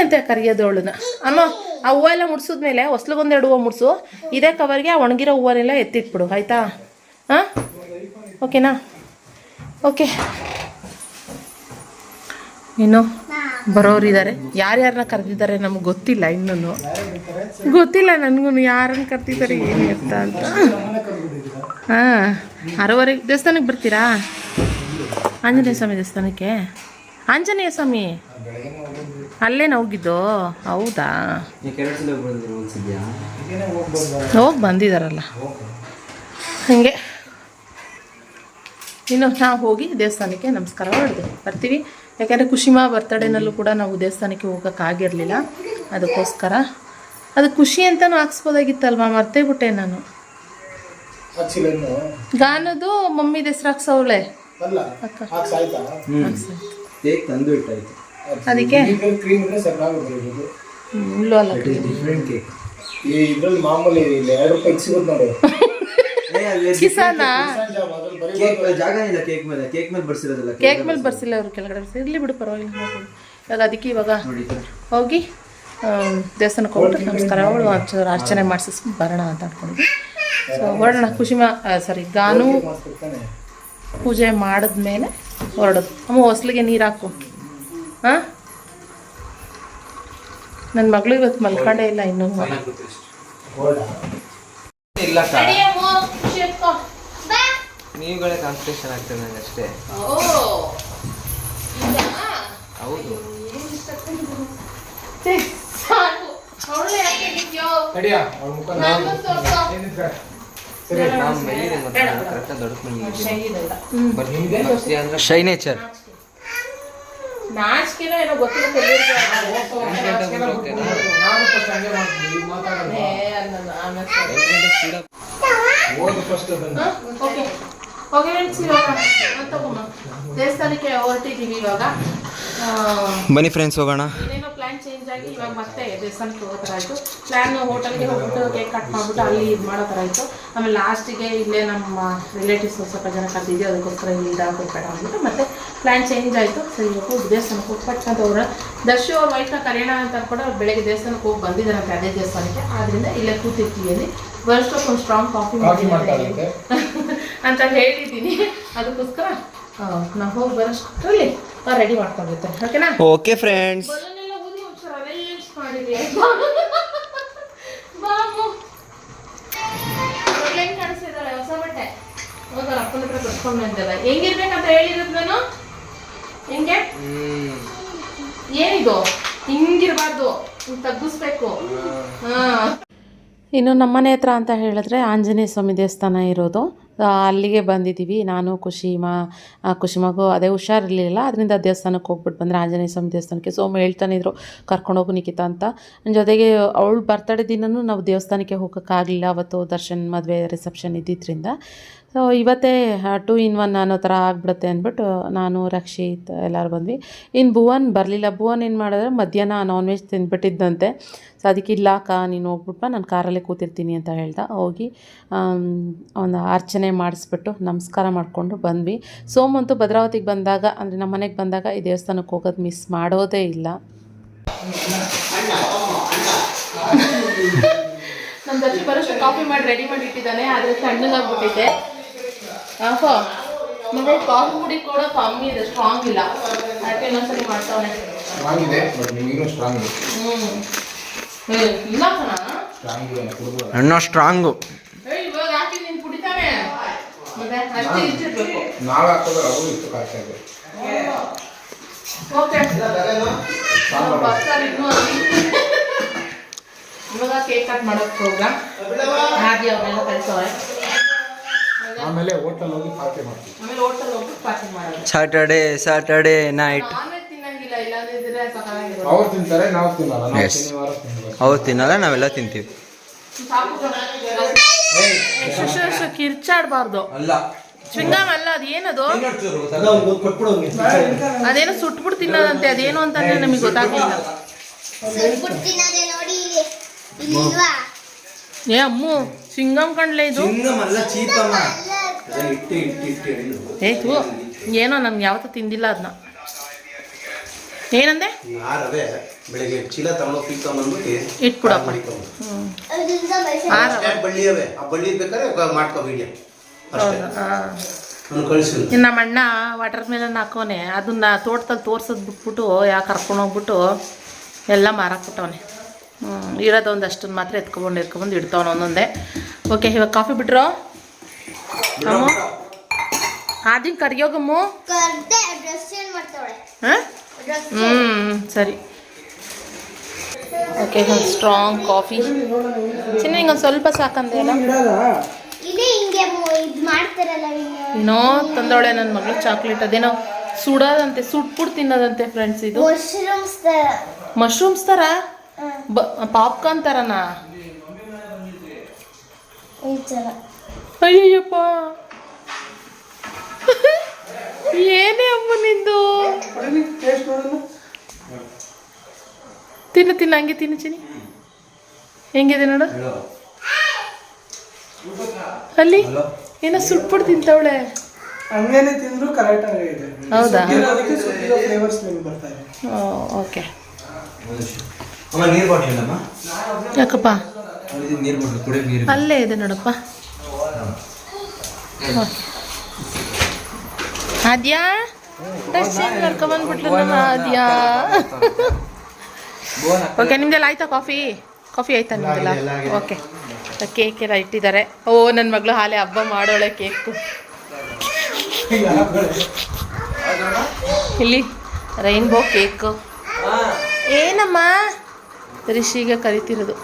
ಅಂತ ಕರೆಯೋದು ಅವಳನ್ನ. ಅಮ್ಮ, ಆ ಹೂವು ಎಲ್ಲ ಮುಡ್ಸಿದ್ಮೇಲೆ ಹೊಸ್ಲಿಗೊಂದೆರಡು ಹೂವು ಮುಡಿಸು, ಇದೇ ಕವರ್ಗೆ ಆ ಒಣಗಿರೋ ಹೂವನ್ನೆಲ್ಲ ಎತ್ತಿಟ್ಬಿಡು, ಆಯಿತಾ? ಹಾಂ, ಓಕೆನಾ? ಓಕೆ. ಇನ್ನು ಬರೋರಿದ್ದಾರೆ. ಯಾರ್ಯಾರನ್ನ ಕರೆದಿದ್ದಾರೆ ನಮ್ಗೆ ಗೊತ್ತಿಲ್ಲ, ಇನ್ನೂ ಗೊತ್ತಿಲ್ಲ ನನಗೂ ಯಾರನ್ನು ಕರೆದಿದ್ದಾರೆ ಏನು ಎತ್ತ ಅಂತ. ಹಾಂ, 6:30 ದೇವಸ್ಥಾನಕ್ಕೆ ಬರ್ತೀರಾ? ಆಂಜನೇಯ ಸ್ವಾಮಿ ದೇವಸ್ಥಾನಕ್ಕೆ? ಆಂಜನೇಯ ಸ್ವಾಮಿ ಅಲ್ಲೇನ ಹೋಗಿದ್ದು? ಹೌದಾ, ಹೋಗಿ ಬಂದಿದ್ದಾರಲ್ಲ ಹಾಗೆ. ಇನ್ನು ನಾವು ಹೋಗಿ ದೇವಸ್ಥಾನಕ್ಕೆ ನಮಸ್ಕಾರ ಮಾಡಿದೆ ಬರ್ತೀವಿ. ಯಾಕೆಂದರೆ ಖುಷಿಮ ಬರ್ತಡೇನಲ್ಲೂ ಕೂಡ ನಾವು ದೇವಸ್ಥಾನಕ್ಕೆ ಹೋಗೋಕ್ಕಾಗಿರಲಿಲ್ಲ. ಅದಕ್ಕೋಸ್ಕರ ಅದು ಖುಷಿ ಅಂತಲೂ ಹಾಕ್ಸ್ಬೋದಾಗಿತ್ತಲ್ವ, ಮರ್ತೇ ಬಿಟ್ಟೆ ನಾನು. ಗಾನದು ಮಮ್ಮಿ ಹೆಸ್ರು ಹಾಕ್ಸವಳೆ ಅಕ್ಕ. ಅದಕ್ಕೆ ಇಲ್ಲೂ ಅಲ್ಲ ಕಿಸಾನ ಕೇಕ್ ಮೇಲೆ ಬರ್ಸಿಲ್ಲ ಅವ್ರು, ಕೆಳಗಡೆ ಇರಲಿ ಬಿಡು, ಪರವಾಗಿಲ್ಲ. ಇವಾಗ ಅದಕ್ಕೆ ಇವಾಗ ಹೋಗಿ ದೇವಸ್ಥಾನಕ್ಕೆ ಹೋಗ್ಬಿಟ್ಟು ನಮಸ್ಕಾರ ಅರ್ಚನೆ ಮಾಡಿಸ್ಕೊಂಡು ಬರೋಣ ಅಂತ ಅಂದ್ಕೊಂಡಿದ್ವಿ. ಸೊ ಹೊರಡೋಣ. ಖುಷಿಮ ಗಾನು ಪೂಜೆ ಮಾಡಿದ್ಮೇಲೆ ಹೊರಡೋದು. ಅಮ್ಮ ಹೊಸ್ಲಿಗೆ ನೀರು ಹಾಕು. ಹಾಂ, ನನ್ನ ಮಗಳು ಇವತ್ತು ಮಲ್ಕೊಂಡೇ ಇಲ್ಲ ಇನ್ನೂ. ನೀವುಗಳೇ ಕಾಂಪಿಟೇಷನ್ ಆಗ್ತದೆ ನಂಗೆ ಅಷ್ಟೇ. ಹೌದು, ಶೈ ನೇಚರ್ ನಾಚಿಕೆನೋ ಏನೋ ಗೊತ್ತಿಲ್ಲ. ದೇವಸ್ಥಾನಕ್ಕೆ ಹೊರಟಿದ್ದೀವಿ ಇವಾಗ. ಬನ್ನಿ ಫ್ರೆಂಡ್ಸ್, ಹೋಗೋಣ. ಏನೇನೋ ಪ್ಲಾನ್ ಚೇಂಜ್ ಆಗಿ ಇವಾಗ ಮತ್ತೆ ದೇವಸ್ಥಾನಕ್ಕೆ ಹೋಗೋ ಥರ ಆಯಿತು. ಪ್ಲ್ಯಾನ್ ಹೋಟೆಲ್ಗೆ ಹೋಗ್ಬಿಟ್ಟು ಕೇಕ್ ಕಟ್ ಮಾಡಿಬಿಟ್ಟು ಅಲ್ಲಿ ಇದು ಮಾಡೋ ಥರ ಆಯಿತು. ಆಮೇಲೆ ಲಾಸ್ಟಿಗೆ ಇಲ್ಲೇ ನಮ್ಮ ರಿಲೇಟಿವ್ಸ್ ಸ್ವಲ್ಪ ಜನ ಕರೆದಿದ್ವಿ, ಅದಕ್ಕೋಸ್ಕರ ಇಲ್ಲಿ ಇದಾಗಬೇಡ ಅಂದ್ಬಿಟ್ಟು ಮತ್ತೆ ಪ್ಲ್ಯಾನ್ ಚೇಂಜ್ ಆಯಿತು. ಸರಿ, ಇವಾಗ ದೇವಸ್ಥಾನಕ್ಕೆ ಹೋಗಿ ಪಟ್ಕಂತ ಹೋಗೋಣ. ದರ್ಶು ಅವ್ರ ವೈಫ್ನ ಕರೆಯೋಣ ಅಂತ ಅಂದ್ಕೊಂಡು ಅವ್ರು ಬೆಳಗ್ಗೆ ದೇವಸ್ಥಾನಕ್ಕೆ ಹೋಗಿ ಬಂದಿದ್ದಾರಂತೆ, ಅದೇ ದೇವಸ್ಥಾನಕ್ಕೆ. ಆದ್ದರಿಂದ ಇಲ್ಲೇ ಕೂತಿರ್ತೀವಿ ಅಲ್ಲಿ. ಫಸ್ಟ್ ಒಂದು ಸ್ಟ್ರಾಂಗ್ ಕಾಫಿ ಅಂತ ಹೇಳಿದ್ದೀನಿ. ಅದಕ್ಕೋಸ್ಕರ ನಾವು ಹೋಗಿ ಬರೋಷ್ಟರಲ್ಲಿ ರೆಡಿ ಮಾಡ್ಕೊಂಡಿರ್ತಾರೆ ಓಕೆನಾ. ಓಕೆ ಫ್ರೆಂಡ್ಸ್, ಬಲೂನೆಲ್ಲ ಊದಿ ಒಂಚೂರು ಅರೇಂಜ್ ಮಾಡಿದ್ವಿ. ಹೆಂಗ್ ಕಾಣಿಸ್ತಿದ್ದಾಳೆ ಹೊಸ ಬಟ್ಟೆ ಹೋಗೋಣ ಅಪ್ಪನ ಹತ್ರ ಕಟ್ಕೊಂಡು ಬಂದಿಲ್ಲ. ಹೆಂಗಿರ್ಬೇಕಂತ ಹೇಳಿರೋದು ನಾನು. ಹೆಂಗೆ ಏನಿದು ಹಿಂಗಿರ್ಬಾರ್ದು, ಹಿಂಗ್ ತಗ್ಗಿಸ್ಬೇಕು. ಇನ್ನು ನಮ್ಮನೆ ಹತ್ರ ಅಂತ ಹೇಳಿದ್ರೆ ಆಂಜನೇಯ ಸ್ವಾಮಿ ದೇವಸ್ಥಾನ ಇರೋದು. ಅಲ್ಲಿಗೆ ಬಂದಿದ್ದೀವಿ ನಾನು ಖುಷಿ ಮಗು ಅದೇ ಹುಷಾರಿರಲಿಲ್ಲ, ಅದರಿಂದ ದೇವಸ್ಥಾನಕ್ಕೆ ಹೋಗ್ಬಿಟ್ಟು ಬಂದರೆ ಆಂಜನೇಯ ಸ್ವಾಮಿ ದೇವಸ್ಥಾನಕ್ಕೆ. ಸೋಮ ಹೇಳ್ತಾನೆ ಇದ್ರು ಕರ್ಕೊಂಡೋಗು ನಿಖಿತಾ ಅಂತ. ನನ್ನ ಜೊತೆಗೆ ಅವಳು ಬರ್ತಡೇ ದಿನವೂ ನಾವು ದೇವಸ್ಥಾನಕ್ಕೆ ಹೋಗೋಕ್ಕಾಗಲಿಲ್ಲ, ಅವತ್ತು ದರ್ಶನ್ ಮದುವೆ ರಿಸೆಪ್ಷನ್ ಇದ್ದಿದ್ದರಿಂದ. ಸೊ ಇವತ್ತೇ 2 in 1 ಅನ್ನೋ ಥರ ಆಗಿಬಿಡುತ್ತೆ ಅಂದ್ಬಿಟ್ಟು ನಾನು ರಕ್ಷಿತ್ ಎಲ್ಲರೂ ಬಂದ್ವಿ. ಇನ್ನು ಭುವನ್ ಬರಲಿಲ್ಲ. ಭುವನ್ ಏನು ಮಾಡಿದ್ರೆ ಮಧ್ಯಾಹ್ನ ನಾನ್ ವೆಜ್ ತಿಂದ್ಬಿಟ್ಟಿದ್ದಂತೆ. ಸೊ ಅದಕ್ಕೆ ಇಲ್ಲ ಅಕ್ಕ ನೀನು ಹೋಗ್ಬಿಟ್ಟ, ನಾನು ಕಾರಲ್ಲೇ ಕೂತಿರ್ತೀನಿ ಅಂತ ಹೇಳ್ದ. ಹೋಗಿ ಒಂದು ಅರ್ಚನೆ ಮಾಡಿಸ್ಬಿಟ್ಟು ನಮಸ್ಕಾರ ಮಾಡಿಕೊಂಡು ಬಂದ್ವಿ. ಸೋಮಂತೂ ಭದ್ರಾವತಿಗೆ ಬಂದಾಗ ಅಂದರೆ ನಮ್ಮ ಮನೆಗೆ ಬಂದಾಗ ಈ ದೇವಸ್ಥಾನಕ್ಕೆ ಹೋಗೋದು ಮಿಸ್ ಮಾಡೋದೇ ಇಲ್ಲ. ನಮ್ಮ ದರ್ಶಿ ಬರೋಷ್ಟು ಕಾಫಿ ಮಾಡಿ ರೆಡಿ ಮಾಡಿ ಇಟ್ಟಿದ್ದಾನೆ, ಆದರೆ ತಣ್ಣಗಾಗ್ಬಿಟ್ಟಿದೆ. ಯಾಕೋ ಮಗಳು ಕಾಫಿ ಪುಡಿ ಕೂಡ ಕಮ್ಮಿ ಇದೆ, ಸ್ಟ್ರಾಂಗ್ ಇಲ್ಲ. ಅದಕ್ಕೆ ಇನ್ನೊಂದ್ಸರಿ ಮಾಡ್ತಾವನೆ. ಇಲ್ಲ ಕಣ ಅಣ್ಣ ಸ್ಟ್ರಾಂಗು. ಇವಾಗ ಹಾಕಿ ನೀನು ಕುಡಿತಾನೆ ಮತ್ತೆ ಅಷ್ಟೇ ಇಚ್ಚಿರ್ಬೇಕು. ಓಕೆ ಇವಾಗ ಕೇಕ್ ಕಟ್ ಮಾಡೋದು ಪ್ರೋಗ್ರಾಮ್ ಹಾಗೆ ಅವನ್ನೆಲ್ಲ ಕಳಿಸೋರೆ. ಆಮೇಲೆ ಹೋಟೆಲ್ ಹೋಗಿ ಪಾರ್ಟಿ ಮಾಡೋದು. ಸ್ಯಾಟರ್ಡೇ ನೈಟ್ ನಾನ್ ವೆಜ್ ತಿನ್ನಂಗಿಲ್ಲ, ಇಲ್ಲಾಂದ್ರೆ ಸಾಕಾಗಿರೋದು. ಅವ್ರು ತಿಂತಾರೆ, ನಾವು ತಿನ್ನಲ್ಲ. ನಾವು Yes. ಶನಿವಾರ ತಿನ್ನಲ್ಲ. ಅವ್ರು ತಿನ್ನಲ್ಲ, ನಾವೆಲ್ಲ ತಿಂತೀವಿ. ಕಿರ್ಚಾಡ್ಬಾರ್ದು. ಅಲ್ಲ ಚ್ವಿಂಗಮ್ ಅಲ್ಲ, ಅದು ಏನದು ಅದೇನೋ ಸುಟ್ಬಿಟ್ಟು ತಿನ್ನೋದಂತೆ, ಅದೇನು ಅಂತಂದ್ರೆ ನಮಗೆ ಗೊತ್ತಾಗ್ಲಿಲ್ಲ. ಬಿಡ್ತೀನದೆ ನೋಡಿ ಇಲ್ಲಿಲ್ವಾ? ಏ ಅಮ್ಮು ಚ್ವಿಂಗಮ್ ಕಣ್ಲೆ ಇದು. ಅಲ್ಲ ಚೀಪಮ್ಮ. ಏತು ಏನೋ ನನ್ಗೆ ಯಾವತ್ತೂ ತಿಂದಿಲ್ಲ ಅದನ್ನ. ಏನಂದೆ? ನಾರವೇ ಬೆಳಿಗ್ಗೆ ಚೀಲ ತಗೊಂಡು ಪೀಕ್ ತಗೊಂಡ್ಬಿಟ್ಟು ಇಟ್ಬಿಡಪ್ಪ. ಅದರಿಂದ ಬೈಸ ಬಳ್ಳಿ ಅವೆ, ಆ ಬಳ್ಳಿ ಬೇಕಾದ್ರೆ ಮಾಡ್ಕೋ ವಿಡಿಯೋ ಕಳಿಸಿಲ್ಲ. ಇನ್ನು ನಮ್ಮ ಅಣ್ಣ ವಾಟರ್ ಮೆಲನ್ ಹಾಕೋನೆ, ಅದನ್ನ ತೋಟದಲ್ಲಿ ತೋರ್ಸೋದು ಬಿಟ್ಬಿಟ್ಟು ಯಾಕೆ ಕರ್ಕೊಂಡೋಗ್ಬಿಟ್ಟು ಎಲ್ಲ ಮಾರಾಕ್ಬಿಟ್ಟವನೆ. ಇರೋದೊಂದಷ್ಟನ್ನು ಮಾತ್ರ ಎತ್ಕೊಂಬಂದು ಇಡ್ತಾವನ ಒಂದೊಂದೇ. ಓಕೆ ಇವಾಗ ಕಾಫಿ ಬಿಟ್ರು ಅಮ್ಮ ಆದಿನ ಕರಿಯೋಗಮ್ಮು. ಕರ್ದೆ ಡ್ರೆಸ್ ಚೇಂಜ್ ಮಾಡ್ತಾವಳೆ. ಸರಿ ಓಕೆ ಸ್ಟ್ರಾಂಗ್ ಕಾಫಿ ಚಿನ್ನ ಹಿಂಗೊಂದು ಸ್ವಲ್ಪ ಸಾಕಂದೆ ಅಲ್ಲ. ಇಲ್ಲಿ ಹಿಂಗೆ ಇದು ಮಾಡ್ತಾರಲ್ಲ ಏನೋ ತಂದವಳೆ ನನ್ನ ಮಗಳು ಚಾಕ್ಲೇಟ್, ಅದೇನೋ ಸುಡೋದಂತೆ, ಸುಟ್ಬಿಟ್ಟು ತಿನ್ನೋದಂತೆ ಫ್ರೆಂಡ್ಸ್. ಇದು ಮಶ್ರೂಮ್ಸ್ ಥರ ಪಾಪ್ಕಾರ್ನ್ ಥರನಾ? ಅಯ್ಯಪ್ಪ ಏನೇ ಅಮ್ಮ ನಿಂದು. ತಿನ್ನು ಹಂಗೆ ತಿನ್ನು ಚಿನಿ. ಹೆಂಗಿದೆ ನೋಡು ಅಲ್ಲಿ ಏನೋ ಸುಟ್ಬಿಟ್ಟು ತಿಂತವಳೆ. ಹಂಗೇನೆ ತಿಂದ್ರು ಕರೆಕ್ಟ್ ಆಗಿದೆ. ಹೌದಾ? ಫ್ಲೇವರ್ಸ್ ನಿಮಗೆ ಬರ್ತಾ ಇದೆ. ಓಕೆ ಅಮ್ಮ ನೀರು ಬಾಟ್ಲಿ ಅಮ್ಮ. ಯಾಕಪ್ಪ ನೀರು ಬಾಟ್ಲಿ ಕುಡಿಯೋ ನೀರು ಅಲ್ಲೇ ಇದೆ ನೋಡಪ್ಪ. ಆದ್ಯಾ ದರ್ಶನ್ ಕರ್ಕೊಂಬಂದ್ಬಿಟ್ಲು ನನ್ನ ಆದ್ಯಾ. ಓಕೆ ನಿಮ್ದೆಲ್ಲ ಆಯ್ತಾ ಕಾಫಿ ಆಯ್ತಾ ನಿಮ್ದೆಲ್ಲ? ಓಕೆ ಕೇಕ್ ಎಲ್ಲ ಇಟ್ಟಿದ್ದಾರೆ. ಓ ನನ್ನ ಮಗಳು ಹಾಲೆ ಹಬ್ಬ ಮಾಡೋಳೆ ಕೇಕು. ಇಲ್ಲಿ ರೈನ್ಬೋ ಕೇಕ್. ಏನಮ್ಮ ರಿಷಿಗೆ ಕರಿತಿರೋದು.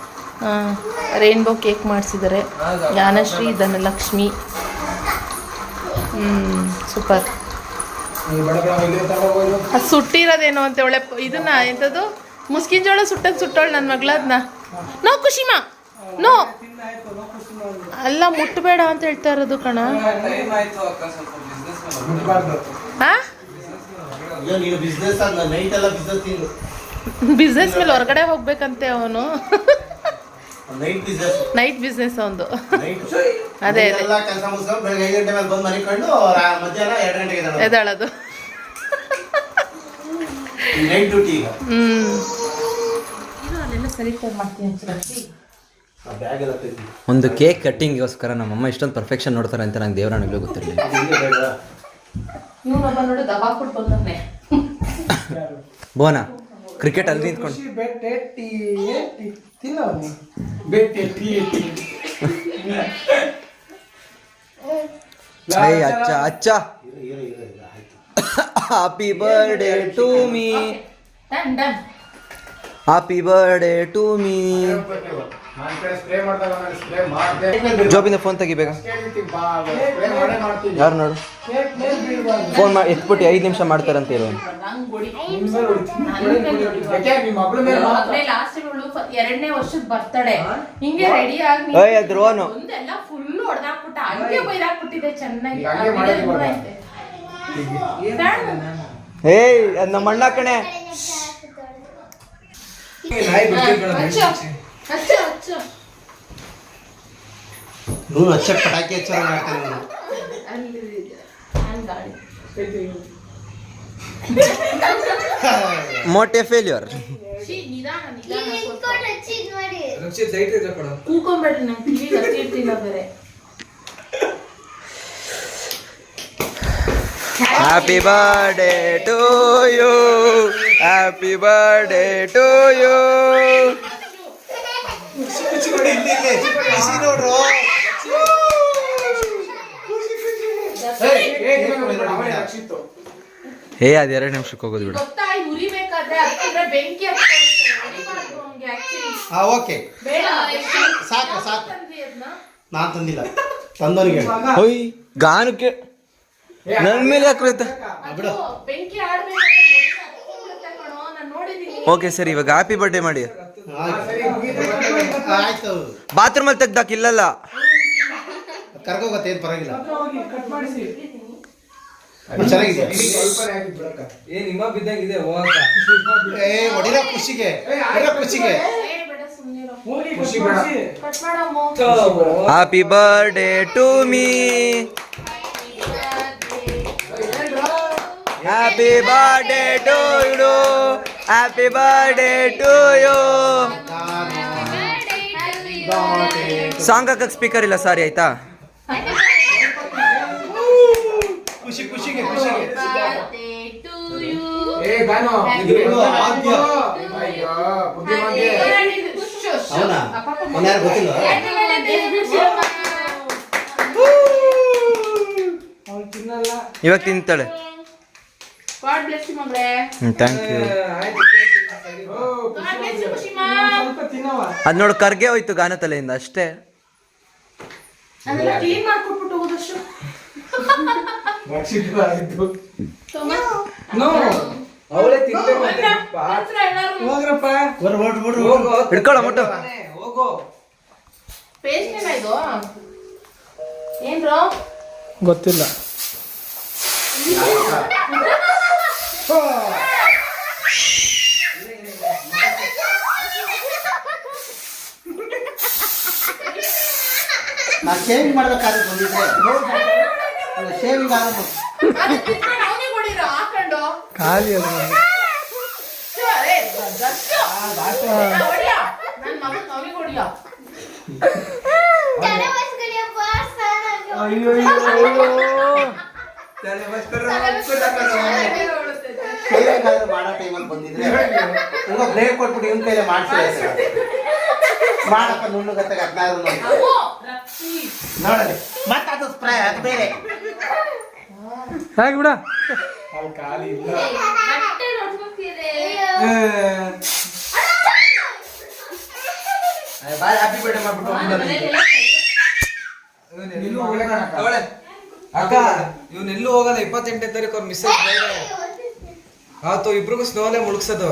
ರೈನ್ಬೋ ಕೇಕ್ ಮಾಡಿಸಿದ್ದಾರೆ. ಜ್ಞಾನಶ್ರೀ ಧನಲಕ್ಷ್ಮಿ. ಸೂಪರ್. ಅದು ಸುಟ್ಟಿರೋದೇನು ಅಂತ ಒಳ್ಳೆ ಇದನ್ನ ಎಂಥದ್ದು ಮುಸ್ಕಿನ ಜೋಳ ಸುಟ್ಟೋಳು ನನ್ನ ಮಗಳ. ಅದನ್ನ ನೋ ಖುಷಿಮಾ ನೋ ಅಲ್ಲ ಮುಟ್ಟಬೇಡ ಅಂತ ಹೇಳ್ತಾ ಇರೋದು ಕಣ. ಬಿಸ್ನೆಸ್ ಮೇಲೆ ಹೊರಗಡೆ ಹೋಗ್ಬೇಕಂತೆ ಅವನು. ನೈಟ್ ಬಿಸ್ನೆಸ್ ಒಂದು. ಅದೇ ಎದಾಳದು. ಒಂದು ಕೇಕ್ ಕಟ್ಟಿಂಗ್ಗೋಸ್ಕರ ನಮ್ಮಮ್ಮ ಇಷ್ಟೊಂದು ಪರ್ಫೆಕ್ಷನ್ ನೋಡ್ತಾರೆ ಅಂತ ನಂಗೆ ದೇವರಾಣಗಳು ಗೊತ್ತಿರಲಿಲ್ಲ. ಇವನೊಬ್ಬ ನೋಡಿ ದಬಾಕ್ಬಿಟ್ಟು ಬಂದವನೆ. ಬೋನಾ ಕ್ರಿಕೆಟ್ ಅಲ್ಲಿ ನಿಂತ್ಕೊಂಡು ಖುಷಿ ಬೆಟ್ಟೆ ಟೀ ತಿನ್ನ ಬನ್ನಿ ಬೆಟ್ಟೆ ಟೀ ಏಯ್ ಅಚ್ಚ ಅಚ್ಚ ಹ್ಯಾಪಿ ಬರ್ಡೇ ಟು ಮೀ ಡನ್ ಡನ್. Happy birthday to me. ಜೋಬಿಂದ ಫೋನ್ ತೆಗಿಬೇಕ. ಯಾರು ನೋಡು ಫೋನ್ ಮಾಡಿ ಎತ್ಬಿಟ್ಟು 5 ನಿಮಿಷ ಮಾಡ್ತಾರಂತ ಹೇಳು. ಲಾಸ್ಟ್ ಎರಡನೇ ವರ್ಷದ ಬರ್ತಡೆ ಹಿಂಗೆ ರೆಡಿ ಆಗಿ ದ್ರೋನು ಒಂದೆಲ್ಲ ಫುಲ್ ಹೊಡೆದಾಕ್ಬಿಟ್ಟ ಹಂಗೆ ಬೈದಾಕ್ಬಿಟ್ಟಿದೆ ಚೆನ್ನಾಗಿ. ಏಯ್ ಅದ್ ನಮ್ಮ ಅಣ್ಣ ಕಣೆ. ಇವನು ಹಚ್ಚ ಪಟಾಕಿ ಹಚ್ಚೋದು ಮಾಡ್ತಾನೆ ಇವನು. ಮೋಟೆ ಫೇಲ್ಯೂರ್. ಕೂಕೊಂಬೇಡ್ರಿ ನಂಗೆ ಕಿವಿಗೆ ಹಚ್ಚಿರ್ತಿಲ್ಲ ಬೇರೆ. Happy birthday to you, happy birthday to you. ಏ ಅದ್ 2 ನಿಮಿಷಕ್ಕೆ ಹೋಗೋದು ಬಿಡು. ಗೊತ್ತಾ ಇದು ಉರಿಬೇಕಾದ್ರೆ ಅದಕ್ಕೆ ಬೆಂಕಿ ಹಚ್ಕೊಂಡು ಓಕೆ ಸಾಕು ಸಾಕು. ನಾನ್ ತಂದಿಲ್ಲ, ತಂದವನಿಗೆ ಓಯ್ ಗಾನಕ್ಕೆ ನನ್ ಮೇಲೆ ಹಾಕೋಯ್ತ. ಬೆಂಕಿ ಆಡ್ಬೇಕು. ನಾನು ನೋಡಿದೀನಿ. ಓಕೆ ಸರಿ, ಇವಾಗ ಹ್ಯಾಪಿ ಬರ್ಡೇ ಮಾಡಿ. ಆಯ್ತು. ಬಾತ್ರೂಮ್ ಅಲ್ಲಿ ತೆಗ್ದಾಕ ಇಲ್ಲಲ್ಲ, ಕರ್ಕೋಗತ್ತೆ, ಏನ್ ಪರವಾಗಿಲ್ಲ. ಕಟ್ ಮಾಡಿಸಿ ಚೆನ್ನಾಗಿದೆ. ನಿಮ್ಮ ಬಿದ್ದಂಗಿದೆ. ಏ ಹೊಡಿರೋ ಖುಷಿಗೆ, ಹೊಡಿರೋ ಖುಷಿಗೆ. ಕಟ್ ಮಾಡಮ್ಮ. Happy birthday to me, happy birthday to you, happy birthday to you. Song ಹಾಕಕ್ ಸ್ಪೀಕರ್ ಇಲ್ಲ, ಸಾರಿ ಆಯ್ತಾ. ಖುಷಿ ಖುಷಿಗೆ ಖುಷಿಗೆ. ಅವನಾ ಯಾರು ಗೊತ್ತಿಲ್ಲ. ಇವಾಗ ತಿಂತಾಳೆ. God bless you, ಮಗಳೇ. Thank you. God bless you, ಖುಷಿಮಾ. ಸ್ವಲ್ಪ ತಿನ್ನವ. ಅದ್ ನೋಡು ಕರ್ಗೆ ಹೋಯ್ತು ಗಾನ ತಲೆಯಿಂದ ಅಷ್ಟೇ. ಅದೆಲ್ಲ ಕ್ಲೀನ್ ಮಾಡ್ಕೊಟ್ಬಿಟ್ಟು ಹೋಗೋದಷ್ಟು. ಅವಳೇ ತಿನ್ಬೇಕು. ಹೋಗ್ರಪ್ಪ, ಹಿಡ್ಕೊಳ್ಳ ಮುಟ್ಟು. ಹೋಗು. ಪೇಸ್ಟ್ ಏನ ಇದು? ಏನ್ರೋ ಗೊತ್ತಿಲ್ಲ. ನಾ ಶೇವಿಂಗ್ ಮಾಡ್ಬೇಕಾದ್ರೆ ಬಂದಿದ್ದೆ, ಶೇವಿಂಗ್ ಆಗೋದು ಅವನಿಗೆ ಹೊಡಿರೋ ಹಾಕೊಂಡು ಖಾಲಿ ಅದು ನನ್ನ ಮಗನ್ ಅವನಿಗೆ ಹೊಡಿಯೋ. ಅಯ್ಯೋ ಶೇವಿಂಗ್ ಆದ್ರೂ ಮಾಡೋ ಟೈಮಲ್ಲಿ ಬಂದಿದ್ರೆ ತುಂಬ ಬ್ರೇಕ್ ಕೊಟ್ಬಿಟ್ಟು ಇವನ್ ಕೈಲೇ ಮಾಡ್ಸಿ ಮಾಡಪ್ಪ ನುಣ್ಣಗತ್ತಾಗ 16 ನೋಡಲಿ. ಮತ್ತೆ ಅದು ಸ್ಪ್ರೇ, ಅದು ಬೇರೆ. ಹಾಗೆ ಬಿಡ. ಅಲ್ಲಿ ಖಾಲಿ ಇಲ್ಲ. ಹ್ಯಾಪಿ ಬರ್ಡೇ ಮಾಡ್ಬಿಟ್ಟು ಅಕ್ಕ ಇವನೆಲ್ಲೂ ಹೋಗಲ್ಲ. 28ನೇ ತಾರೀಕು ಅವ್ರು ಮಿಸ್ಸೇಜ್ ಬೇರೆ ಆತು. ಇಬ್ರಿಗೂ ಸ್ನೋಲೆ ಮುಳುಗ್ಸೋದು.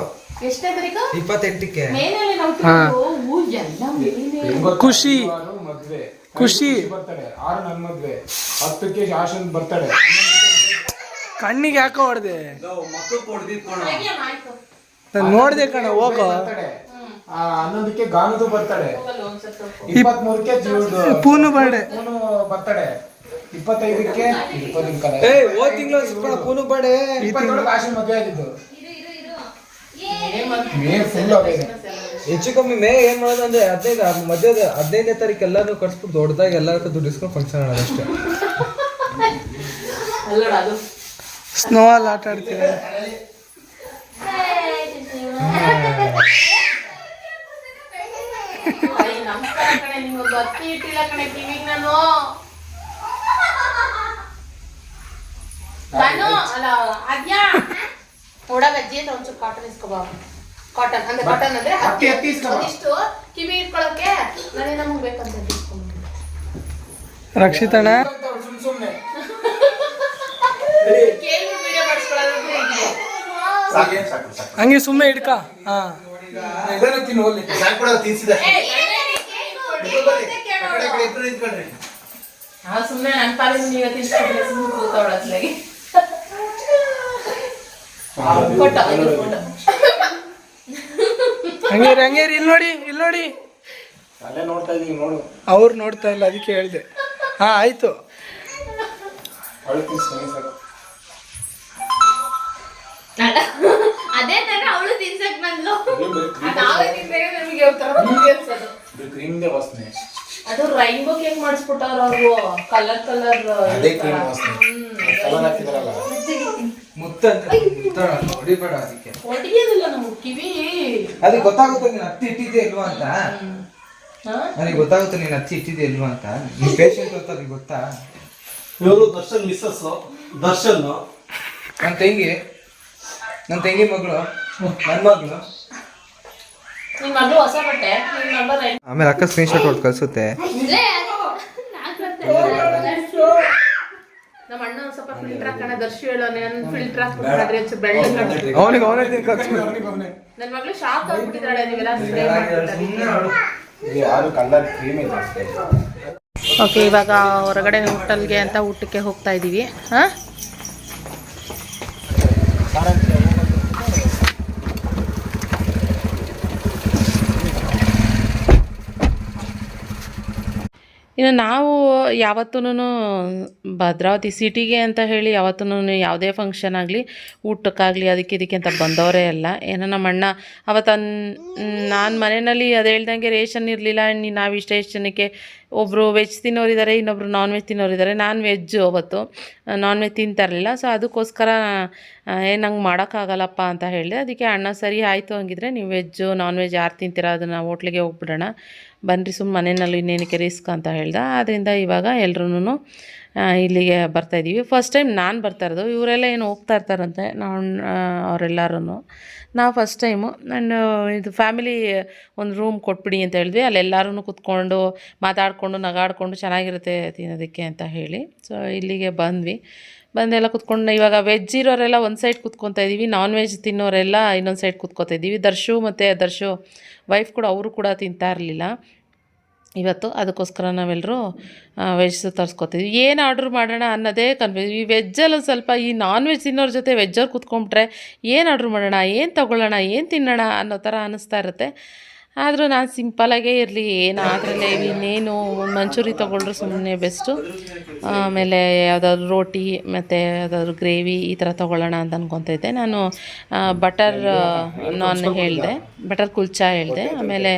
ಎಷ್ಟನೇ ತಾರೀಕು? 28ಕ್ಕೆ. ಮೇನಲ್ಲಿ ನಾವು ತಿನ್ನೋದು ಎಲ್ಲ ಮೇಲಿನ ಖುಷಿ ಮದ್ವೆ ಖುಷಿ ಬರ್ತಾಳೆ. 6 ನನ್ನ ಮದ್ವೆ, 10ಕ್ಕೆ ಶಾಸನ್ ಬರ್ತಾಳೆ. ಕಣ್ಣಿಗೆ ಯಾಕೋ ಹೊಡೆದೆ, ಮಕ್ಕಳು ಕೊಡ್ದಿತ್ಕೊಣ. ನಾನು ನೋಡ್ದೆ ಕಣ. ಹೋಗೋ. 11ಕ್ಕೆ ಗಾನದು ಬರ್ತಾಳೆ, 23ಕ್ಕೆ ಪೂನು ಬರ್ಡೆ ಬರ್ತಾಳೆ, 25ಕ್ಕೆ ಹೋದ ತಿಂಗಳು ಪೂನು ಬರ್ಡೇ. 27 ಆಶನ್ ಮದ್ವೆ ಆಗಿದ್ದು. ಮೇ ಫುಲ್ ಆಗಿದೆ. ಹೆಚ್ಚು ಕಮ್ಮಿ ಮೇ ಏನ್ ಮಾಡೋದು ಅಂದ್ರೆ 15ನೇ ತಾರೀಕು ಎಲ್ಲಾರು ಕಟ್ಸ್ಬಿಟ್ಟು ದೊಡ್ಡದಾಗಿ ಎಲ್ಲಾರ್ಗೂ ದುಡ್ಡು ಇಸ್ಕೊಂಡು ಫಂಕ್ಷನ್ ಮಾಡೋದು ಅಷ್ಟೇ. ಅಲ್ಲೋಡ ಅದು ಸ್ನೋ ಅಲ್ಲಿ ಆಟ ಆಡ್ತೀವಿ. ನಮಸ್ಕಾರ ಕಣೆ, ನಿಮ್ಗೊಂದು ಅತ್ತಿ ಇಟ್ಟಿಲ್ಲ ಕಣೆ ಕಿವಿಗೆ ನಾನು ಅಲ್ಲ ಅದ್ಯಾ ನೋಡಾಗ ಅಜ್ಜಿ ಅಂತ ಒಂಚೂರು ಕಾಟನ್ ಇಸ್ಕೊಬಾ. ಕಾಟನ್ ಅಂದ್ರೆ ಕಾಟನ್ ಅಂದ್ರೆ ಇಷ್ಟು ಕಿವಿ ಇಟ್ಕೊಳಕ್ಕೆ ನಾನೇ ನಮಗ್ ಬೇಕಂತ ರಕ್ಷಿತಣ್ಣ ಸುಮ್ನೆ ಕೇಳ್ಬಿಟ್ಟು ವಿಡಿಯೋ ಮಾಡಿಸ್ಕೊಳ್ಳೋದಂದ್ರೆ ಇದೆ. ಹಂಗೆ ಸುಮ್ಮನೆ ಇಡ್ಕ. ಹಾ ಇದನ್ನ ತಿನ್ನು ಹೋಗ್ಲಿ. ಸುಮ್ಮನೆ ನನ್ನ ಪಾಲಿನ ನೀವೇ ತಿನ್ಸ್ಕೊಂಡ್ರೆ ಸುಮ್ಮನೆ ಕೂತವಳತ್ಲಾಗಿ ಕೊಟ್ಟ ಹಂಗೇರಿ ಇಲ್ಲಿ ನೋಡಿ, ಇಲ್ಲಿ ನೋಡಿ. ಅಲ್ಲೇ ನೋಡ್ತಾ ಇದೀವಿ ನೋಡು. ಅವ್ರು ನೋಡ್ತಾ ಇಲ್ಲ, ಅದಕ್ಕೆ ಹೇಳಿದೆ. ಹಾ ಆಯ್ತು. ಅದೇ ತರ ಅವಳು ತಿನ್ಸಕ್ ಬಂದ್ಲು. ನಾವೇ ತಿಂದಾಗ ನಮಗೆ ಒಂಥರ ಖುಷಿ ಅನ್ಸೋದು. ಕ್ರೀಮ್ದೇ ವಾಸನೆ. ಅದು ರೈನ್ಬೋ ಕೇಕ್ ಮಾಡಿಸ್ಬಿಟ್ಟವ್ರ ಅವ್ರು, ಕಲರ್ ಅದೇ ಕ್ರೀಮ್ ವಾಸನೆ. ಕಲರ್ ಹಾಕಿದಾರಲ್ಲ. ಹೊಡಿಬೇಡ ಅದಕ್ಕೆ. ಹೊಡಿಯೋದಿಲ್ಲ ನಮ್ಗೆ ಕಿವಿ. ಅದಕ್ಕೆ ಗೊತ್ತಾಗುತ್ತೆ ನೀನು ಹತ್ತಿ ಇಟ್ಟಿದ್ದೆ ಇಲ್ವಾ ಅಂತ. ನನಗೆ ಗೊತ್ತಾಗುತ್ತೆ ನೀನು ಹತ್ತಿ ಇಟ್ಟಿದ್ದೆ ಇಲ್ವಾ ಅಂತ. ನೀನು ಪೇಷಂಟ್ ಅಂತ ನನಗೆ ಗೊತ್ತಾ. ಇವರು ದರ್ಶನ್ ಮಿಸ್ಸಸ್ ದರ್ಶನ್, ನನ್ನ ತಂಗಿ ಮಗಳು, ನನ್ನ ಮಗಳು. ನಿನ್ ಮಗಳು ಹೊಸ ಬಟ್ಟೆ, ನಿನ್ ನಂಬರ್ ಆಮೇಲೆ ಅಕ್ಕ ಸ್ಕ್ರೀನ್ ಶಾಟ್ ಹೊಡೆದು ಕಳ್ಸುತ್ತೆ. ನಮ್ಮ ಅಣ್ಣ ಒಂದ್ ಸ್ವಲ್ಪ ಫಿಲ್ಟರ್ ಹಾಕೋಣ. ದರ್ಶಿ ಹೇಳೋನೆ ಫಿಲ್ಟರ್ ಹಾಕ್ಬಿಟ್ರೆ ಒಂಚೂರು ಬೆಳ್ಳಗೆ ನನ್ನ ಮಗಳು ಶಾಕ್ ಆಗ್ಬಿಟ್ಟಿದ್ದಾಳೆ. ನೀವೆಲ್ಲ ಯಾರು ಕಲರ್ ಕ್ರೀಮ್ ಇಲ್ಲ. ಓಕೆ, ಇವಾಗ ಹೊರಗಡೆ ಹೋಟೆಲ್ಗೆ ಅಂತ ಊಟಕ್ಕೆ ಹೋಗ್ತಾ ಇದ್ದೀವಿ. ಹಾಂ, ಇನ್ನು ನಾವು ಯಾವತ್ತೂ ಭದ್ರಾವತಿ ಸಿಟಿಗೆ ಅಂತ ಹೇಳಿ ಯಾವತ್ತೂ ಯಾವುದೇ ಫಂಕ್ಷನ್ ಆಗಲಿ ಊಟಕ್ಕಾಗಲಿ ಅದಕ್ಕೆ ಇದಕ್ಕೆ ಅಂತ ಬಂದವರೇ ಅಲ್ಲ. ಏನೋ ನಮ್ಮ ಅಣ್ಣ ಅವತ್ತು ನಾನು ಮನೆಯಲ್ಲಿ ಅದು ಹೇಳ್ದಂಗೆ ರೇಷನ್ ಇರಲಿಲ್ಲ. ನಾವು ಇಷ್ಟು ಜನಕ್ಕೆ ಒಬ್ಬರು ವೆಜ್ ತಿನ್ನೋರಿದ್ದಾರೆ, ಇನ್ನೊಬ್ರು ನಾನ್ ವೆಜ್ ತಿನ್ನೋರಿದ್ದಾರೆ. ನಾನು ವೆಜ್ಜು ಅವತ್ತು, ನಾನ್ ವೆಜ್ ತಿಂತಾರಿಲ್ಲ. ಸೊ ಅದಕ್ಕೋಸ್ಕರ ನಂಗೆ ಮಾಡೋಕ್ಕಾಗಲ್ಲಪ್ಪ ಅಂತ ಹೇಳಿದೆ. ಅದಕ್ಕೆ ಅಣ್ಣ ಸರಿ ಆಯಿತು, ಹಂಗಿದ್ರೆ ನೀವು ವೆಜ್ಜು ನಾನ್ ವೆಜ್ ಯಾರು ತಿಂತೀರ ಅದನ್ನು ಹೋಟ್ಲಿಗೆ ಹೋಗ್ಬಿಡೋಣ ಬನ್ನಿರಿ, ಸುಮ್ಮನೆ ಮನೆಯಲ್ಲಿ ಇನ್ನೇನಕ್ಕೆ ರಿಸ್ಕ್ ಅಂತ ಹೇಳ್ದೆ. ಆದ್ದರಿಂದ ಇವಾಗ ಎಲ್ಲರೂ ಇಲ್ಲಿಗೆ ಬರ್ತಾಯಿದ್ದೀವಿ. ಫಸ್ಟ್ ಟೈಮ್ ನಾನು ಬರ್ತಾ ಇರೋದು. ಇವರೆಲ್ಲ ಏನು ಹೋಗ್ತಾ ಇರ್ತಾರಂತೆ, ಅವರೆಲ್ಲರೂ. ನಾವು ಫಸ್ಟ್ ಟೈಮು. ನಾನು ಇದು ಫ್ಯಾಮಿಲಿ ಒಂದು ರೂಮ್ ಕೊಟ್ಬಿಡಿ ಅಂತ ಹೇಳಿದ್ವಿ. ಅಲ್ಲಿ ಎಲ್ಲರೂ ಕೂತ್ಕೊಂಡು ಮಾತಾಡಿಕೊಂಡು ನಗಾಡಿಕೊಂಡು ಚೆನ್ನಾಗಿರುತ್ತೆ ತಿನ್ನೋದಕ್ಕೆ ಅಂತ ಹೇಳಿ. ಸೊ ಇಲ್ಲಿಗೆ ಬಂದೆಲ್ಲ ಕೂತ್ಕೊಂಡು ಇವಾಗ ವೆಜ್ ಇರೋರೆಲ್ಲ ಒಂದು ಸೈಡ್ ಕೂತ್ಕೊತಾ ಇದ್ದೀವಿ, ನಾನ್ ವೆಜ್ ತಿನ್ನೋರೆಲ್ಲ ಇನ್ನೊಂದು ಸೈಡ್ ಕೂತ್ಕೊತಾ ಇದ್ದೀವಿ. ದರ್ಶು ವೈಫ್ ಕೂಡ, ಅವರು ಕೂಡ ತಿಂತಾ ಇರಲಿಲ್ಲ ಇವತ್ತು. ಅದಕ್ಕೋಸ್ಕರ ನಾವೆಲ್ಲರೂ ವೆಜ್ ತರಿಸ್ಕೊತಿದ್ವಿ. ಏನು ಆರ್ಡ್ರ್ ಮಾಡೋಣ ಅನ್ನೋದೇ ಕನ್ಫ್ಯೂಸ್. ಈ ವೆಜ್ಜಲ್ಲಿ ಸ್ವಲ್ಪ ಈ ನಾನ್ ವೆಜ್ ತಿನ್ನೋರ ಜೊತೆ ವೆಜ್ಜಲ್ಲಿ ಕೂತ್ಕೊಂಡ್ಬಿಟ್ರೆ ಏನು ಆರ್ಡ್ರ್ ಮಾಡೋಣ, ಏನು ತೊಗೊಳ್ಳೋಣ, ಏನು ತಿನ್ನೋಣ ಅನ್ನೋ ಥರ ಅನ್ನಿಸ್ತಾ ಇರುತ್ತೆ. ಆದರೂ ನಾನು ಸಿಂಪಲಾಗೇ ಇರಲಿ, ಏನು ಅದರಲ್ಲೇ ಇನ್ನೇನು ಒಂದು ಮಂಚೂರಿ ತೊಗೊಳ್ರು ಸುಮ್ಮನೆ ಬೆಸ್ಟು. ಆಮೇಲೆ ಯಾವುದಾದ್ರು ರೋಟಿ ಮತ್ತು ಯಾವುದಾದ್ರು ಗ್ರೇವಿ ಈ ಥರ ತೊಗೊಳ್ಳೋಣ ಅಂತ ಅಂದ್ಕೊತಾ ಇದ್ದೆ. ನಾನು ಬಟರ್ ನಾನ್ ಹೇಳಿದೆ, ಬಟರ್ ಕುಲ್ಚಾ ಹೇಳಿದೆ, ಆಮೇಲೆ